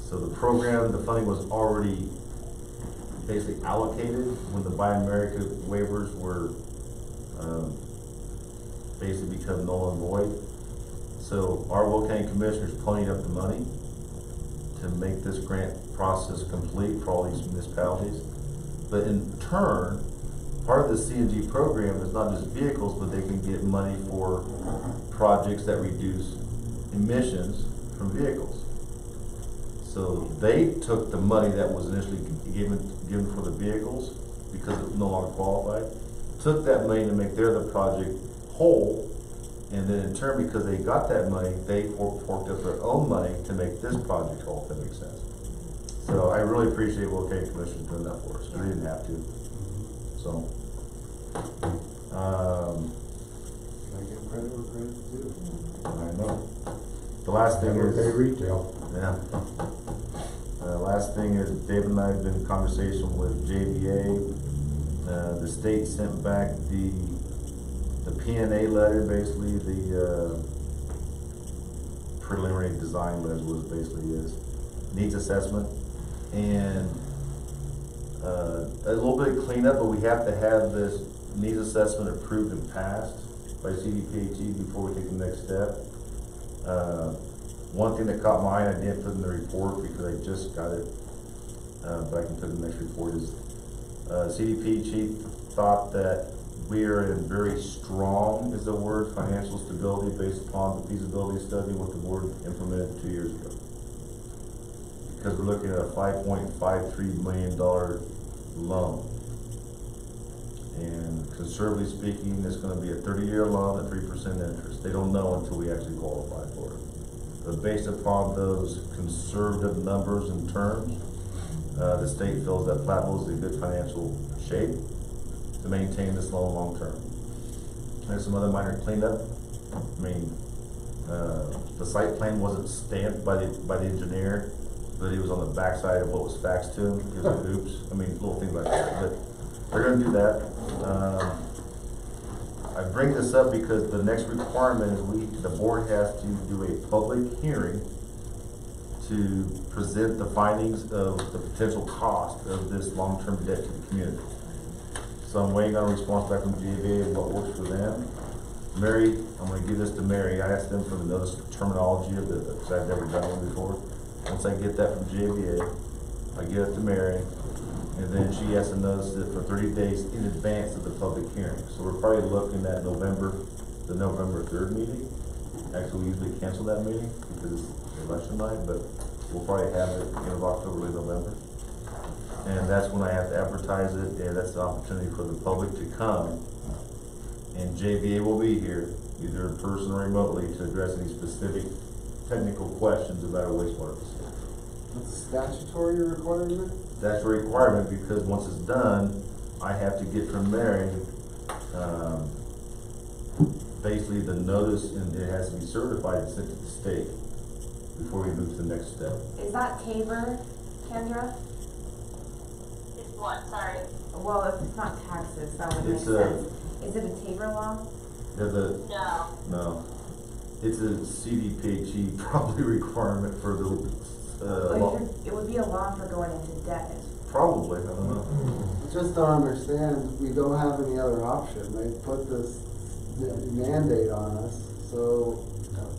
So the program, the funding was already basically allocated when the Buy America waivers were, basically become null and void. So our Will County Commissioners ponied up the money to make this grant process complete for all these municipalities. But in turn, part of the CNG program is not just vehicles, but they can get money for projects that reduce emissions from vehicles. So they took the money that was initially given for the vehicles, because it no longer qualified, took that money to make the project whole, and then in turn, because they got that money, they forked up their own money to make this project whole, if that makes sense. So I really appreciate Will County Commission doing that for us, because they didn't have to, so. I give credit where credit's due. I know. The last thing Never is. pay retail. Yeah. Last thing is, David and I have been in conversation with JVA. The state sent back the P&A letter, basically, the, preliminary design letter was basically is, needs assessment. And, a little bit of cleanup, but we have to have this needs assessment approved and passed by CDPHE before we take the next step. One thing that caught my eye, I didn't put in the report because I just got it, but I can put in the next report, is CDPHE thought that we are in very strong, is the word, financial stability based upon the feasibility study what the board implemented 2 years ago. Because we're looking at a $5.53 million loan. And conservatively speaking, it's gonna be a 30-year loan at 3% interest. They don't know until we actually qualify for it. But based upon those conservative numbers and terms, the state feels that Platteville is in good financial shape to maintain this loan long term. There's some other minor cleanup. I mean, the site plan wasn't stamped by the engineer, but it was on the backside of what was faxed to him. It was like, oops. I mean, little things like that. But they're gonna do that. I bring this up because the next requirement is the board has to do a public hearing to present the findings of the potential cost of this long-term debt to the community. So I'm waiting on a response back from GVA and what works for them. Mary, I'm gonna give this to Mary. I asked them for the notice of terminology of because I've never done one before. Once I get that from GVA, I give it to Mary, and then she has to notice it for 30 days in advance of the public hearing. So we're probably looking at the November 3rd meeting. Actually, we usually cancel that meeting because it's election night, but we'll probably have it end of October, late November. And that's when I have to advertise it, and that's the opportunity for the public to come. And JVA will be here, either in person or remotely, to address any specific technical questions about a wastewater facility. That's a statutory requirement? That's a requirement because once it's done, I have to get from Mary, basically the notice, and it has to be certified and sent to the state before we move to the next step. Is that Tabor, Kendra? It's what, sorry? Well, if it's not taxes, that would make It's sense. Is it a Tabor law? No. It's a CDPHE probably requirement for the, law. It would be a law for going into debt. Probably, I don't know. Just don't understand, we don't have any other option, they put this mandate on us, so.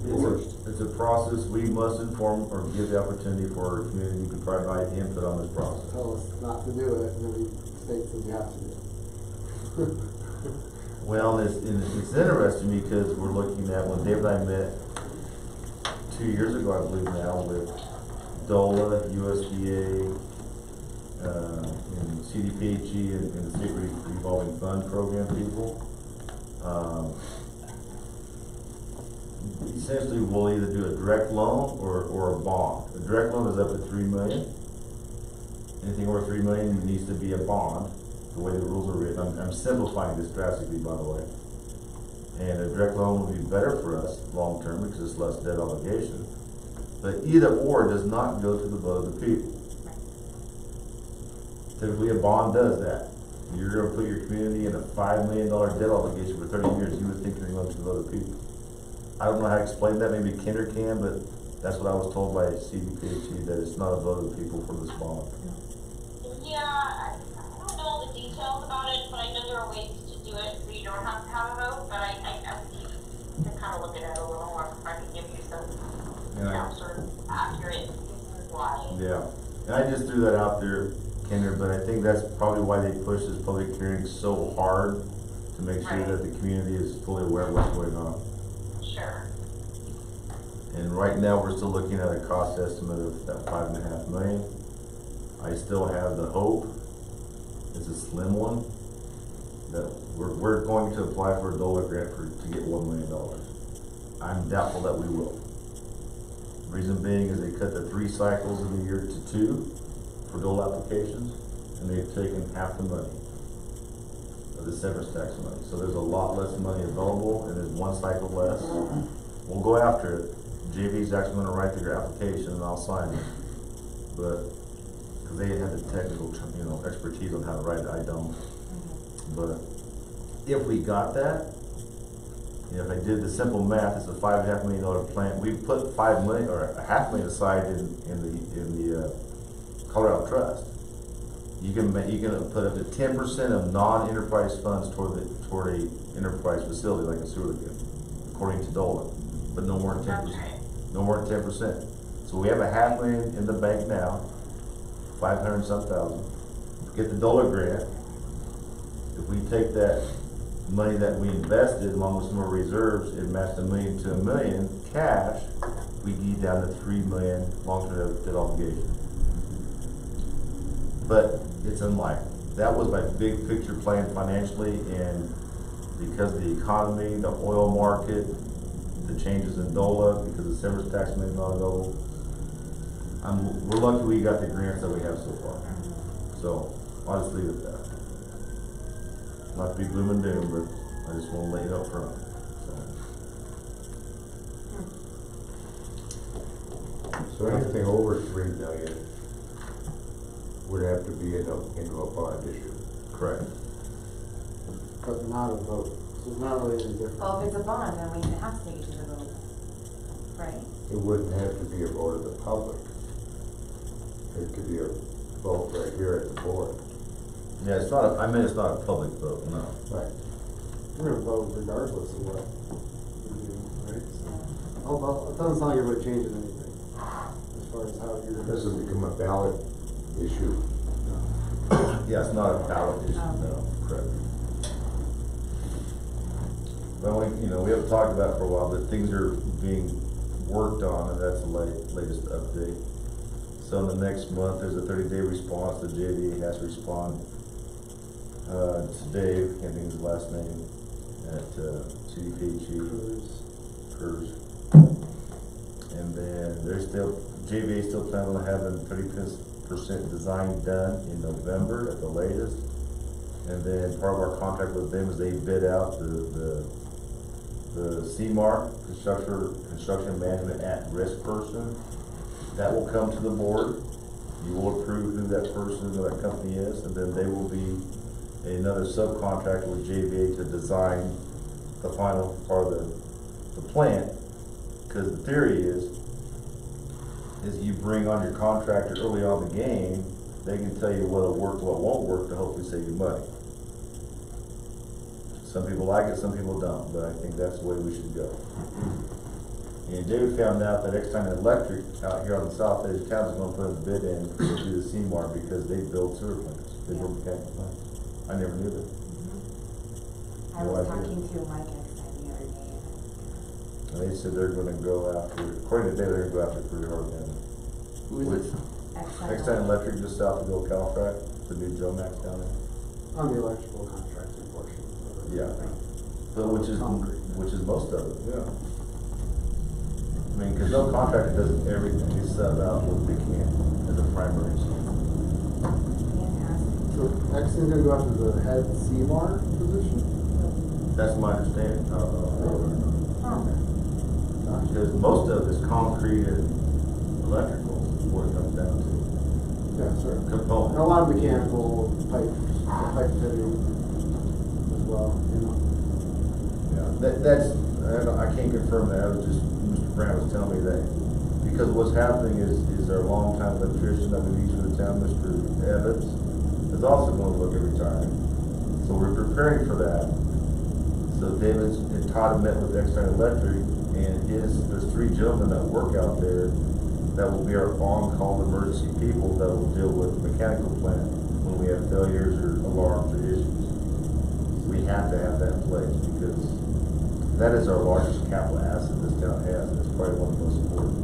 It's a process, we must inform or give the opportunity for our community to provide input on this process. Tell us not to do it, and then the state says you have to do it. Well, it's interesting because we're looking at when Dave and I met 2 years ago, I believe now, with DOLA, USDA, and CDPHE and the State Revolving Fund Program people. Essentially, we'll either do a direct loan or a bond. A direct loan is up to $3 million. Anything over $3 million needs to be a bond, the way the rules are written. I'm simplifying this drastically, by the way. And a direct loan would be better for us long-term because it's less debt obligation. But either or does not go to the vote of the people. Typically, a bond does that. You're gonna put your community in a $5 million debt obligation for 30 years, you would think you're going to the vote of the people. I don't know how to explain that, maybe Kinder can, but that's what I was told by CDPHE, that it's not a vote of the people for this bond. Yeah, I don't know all the details about it, but I know there are ways to do it so you don't have to have a vote, but I can kind of look at it a little more if I can give you some, sort of accurate reasons why. Yeah, and I just threw that out there, Kinder, but I think that's probably why they push this public hearing so hard, to make sure that the community is fully aware of what's going on. Sure. And right now, we're still looking at a cost estimate of that $5.5 million. I still have the hope, it's a slim one, that we're going to apply for a DOLA grant to get $1 million. I'm doubtful that we will. Reason being is they cut the 3 cycles in the year to 2 for DOLA applications, and they've taken half the money of the severance tax money. So there's a lot less money available, and there's 1 cycle less. We'll go after it. JV's actually gonna write their application and I'll sign it. But, cause they have the technical, expertise on how to write it, I don't. But if we got that, if I did the simple math, it's a $5.5 million plant. We put $5 million or $500,000 aside in the Colorado Trust. You can put up to 10% of non-enterprise funds toward a enterprise facility like a sewer lagoon, according to DOLA, but no more than 10%. No more than 10%. So we have a $500,000 in the bank now, 500 and some thousand. Get the DOLA grant. If we take that money that we invested along with some more reserves and match $1 million to $1 million cash, we get down to $3 million long-term debt obligation. But it's unlikely. That was my big picture plan financially, and because of the economy, the oil market, the changes in DOLA, because the severance tax may not available, we're lucky we got the grants that we have so far. So I'll just leave it at that. Not to be gloom and doom, but I just want to lay it up front. So anything over $3 million would have to be into a bond issue. Correct. But not a vote, So it's not really any different. Well, if it's a bond, then we have to take it to the vote, right? It wouldn't have to be a vote of the public. It could be a vote right here at the board. Yeah, it's not, I mean, it's not a public vote, no. Right. We're gonna vote regardless of what we do, right? So, although, it doesn't sound like it really changes anything, as far as how you're. It doesn't become a ballot issue. Yeah, it's not a ballot issue, no, correct. Well, we haven't talked about it for a while, but things are being worked on, and that's the latest update. So in the next month, there's a 30-day response, the JVA has to respond, to Dave, can't think of his last name, at, CDPHE. Cruz. And then JVA still planning on having 30% design done in November at the latest. And then part of our contract with them is they bid out the CMAR, construction management at-risk person. That will come to the board. You will approve who that person or that company is, and then they will be another subcontractor with JVA to design the final part of the plant. Cause the theory is you bring on your contractor early on in the game, they can tell you what'll work, what won't work to hopefully save you money. Some people like it, some people don't, but I think that's the way we should go. And David found out that Extine Electric out here on the south edge of town is gonna put a bid in to do the CMAR because they build sewer plants, they build mechanical plants. I never knew that. I No was idea. talking to Mike Eckstein the other day, And they said they're gonna go after, according to David, they're gonna go after it pretty hard now. Who is it? Extine Electric just south of Bill Calfrac, the new Joe Max down there. On the electrical contracting portion of it. Yeah. But which is most of it. Yeah. I mean, cause no contractor does everything, they sub out what they can as a primary. Fantastic. So Exton's gonna go after the head CMAR position? That's my understanding, I don't know. Huh. Because most of it is concrete and electrical, is what it comes down to. Yeah, sure. And a Component. lot of mechanical pipe fitting as well, you know. Yeah, I can't confirm that, I was just, Mr. Brown was telling me that, because what's happening is our longtime electrician that we use for the town, Mr. Evans, is also gonna look at retiring. So we're preparing for that. So David's, and Todd met with Extine Electric, and there's 3 gentlemen that work out there that will be our on-call emergency people that will deal with the mechanical plant when we have failures or alarms or issues. We have to have that in place because that is our largest capital asset this town has, and it's probably one of the most important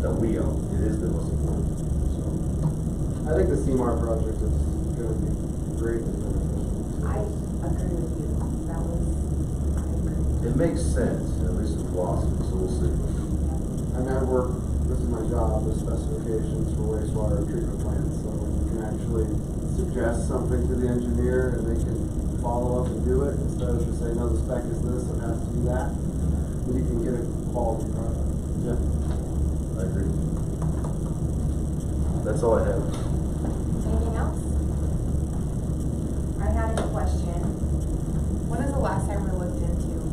that we own. It is the most important, so. I think the CMAR project is gonna be greatly beneficial. I agree with you, I agree. It makes sense, at least in philosophy, so we'll see. I mean, this is my job, the specifications for wastewater treatment plants, so you can actually suggest something to the engineer and they can follow up and do it, instead of just saying, no, the spec is this, it has to do that. And you can get a quality product. Yeah. I agree. That's all I have. Anything else? I had a question. When is the last time we looked into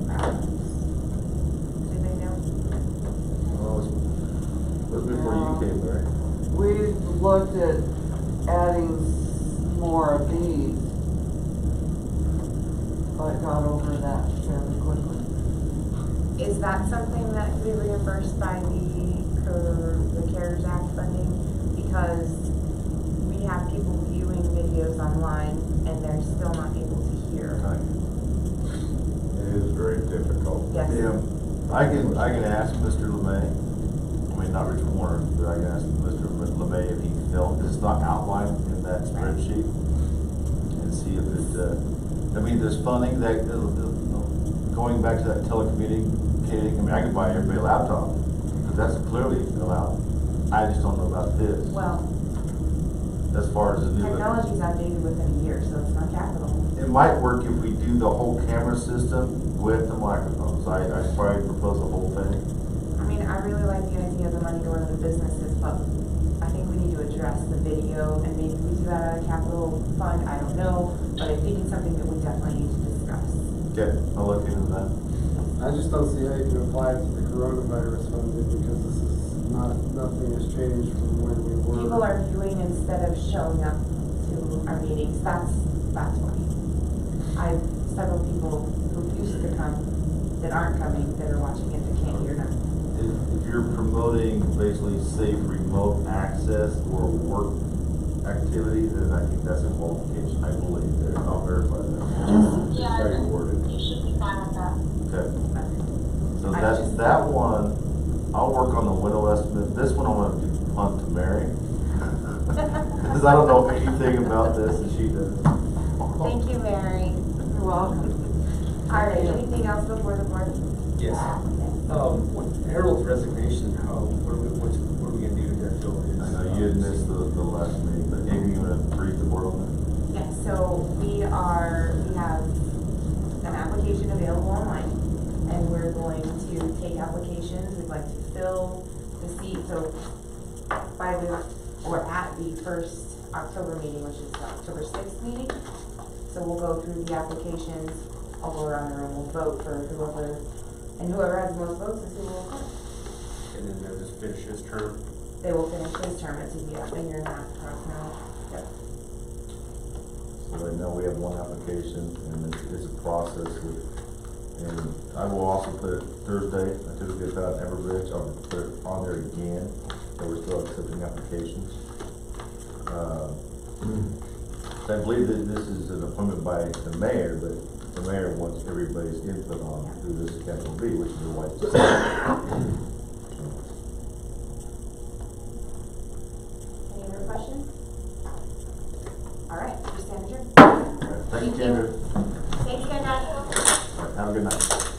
firearms? Did they know? Well, it was before you came, right? We've looked at adding more of these, but got over that fairly quickly. Is that something that could be reimbursed by the CARES Act funding? Because we have people viewing videos online and they're still not able to hear. It is very difficult. Yes. Yeah, I can ask Mr. LeMay, I mean, not Richard Warner, but I can ask Mr. LeMay if he felt, because it's not outlined in that spreadsheet, and see if it, I mean, there's funding that, going back to that telecommunicating, I mean, I can buy everybody a laptop, because that's clearly allowed. I just don't know about this, Well, as far as the new. technology's outdated within a year, so it's not capital. It might work if we do the whole camera system with the microphones. I probably propose the whole thing. I mean, I really like the idea of the money going to the businesses, but I think we need to address the video, and maybe we do that out of capital fund, I don't know, but I think it's something that we definitely Okay, I'll look into that. I just don't see how you can apply it to the coronavirus funding because this is not, nothing has changed from when we were. People are viewing instead of showing up to our meetings, that's why. I've several people who used to come that aren't coming, that are watching it, that can't hear now. If you're promoting basically safe remote access or work activity, then I think that's a qualification, I believe, there, I'll verify that. It's Yeah, how you word it. you should be fine with that. Okay, so I that's, just- that one, I'll work on the window estimate, this one I'm gonna punt to Mary. Cause I don't know anything about this and she does. Thank you, Mary. You're welcome. Alright, anything else before the board? Yes. With Harold's resignation, what are we gonna do to fill his? I know you had missed the last meeting, but maybe you wanna brief the board on that? Yes, so we have an application available online, and we're going to take applications, we'd like to fill the seat, so at the first October meeting, which is the October 6th meeting. So we'll go through the applications, I'll go around the room, we'll vote for whoever has the most votes is who will come. And then they'll just finish his term. They will finish his term, it's a year and a half approximately. Yep. So right now we have one application and it's a process with, and I will also put it Thursday, I took a good thought at Everbridge, I'll put it on there again, that we're still accepting applications. I believe that this is an appointment by the mayor, but the mayor wants everybody's input on who this council will be, which is the white. Any other questions? Alright, just stand adjourned. Thank you, Kendra. Thanks, guys. Have a good night.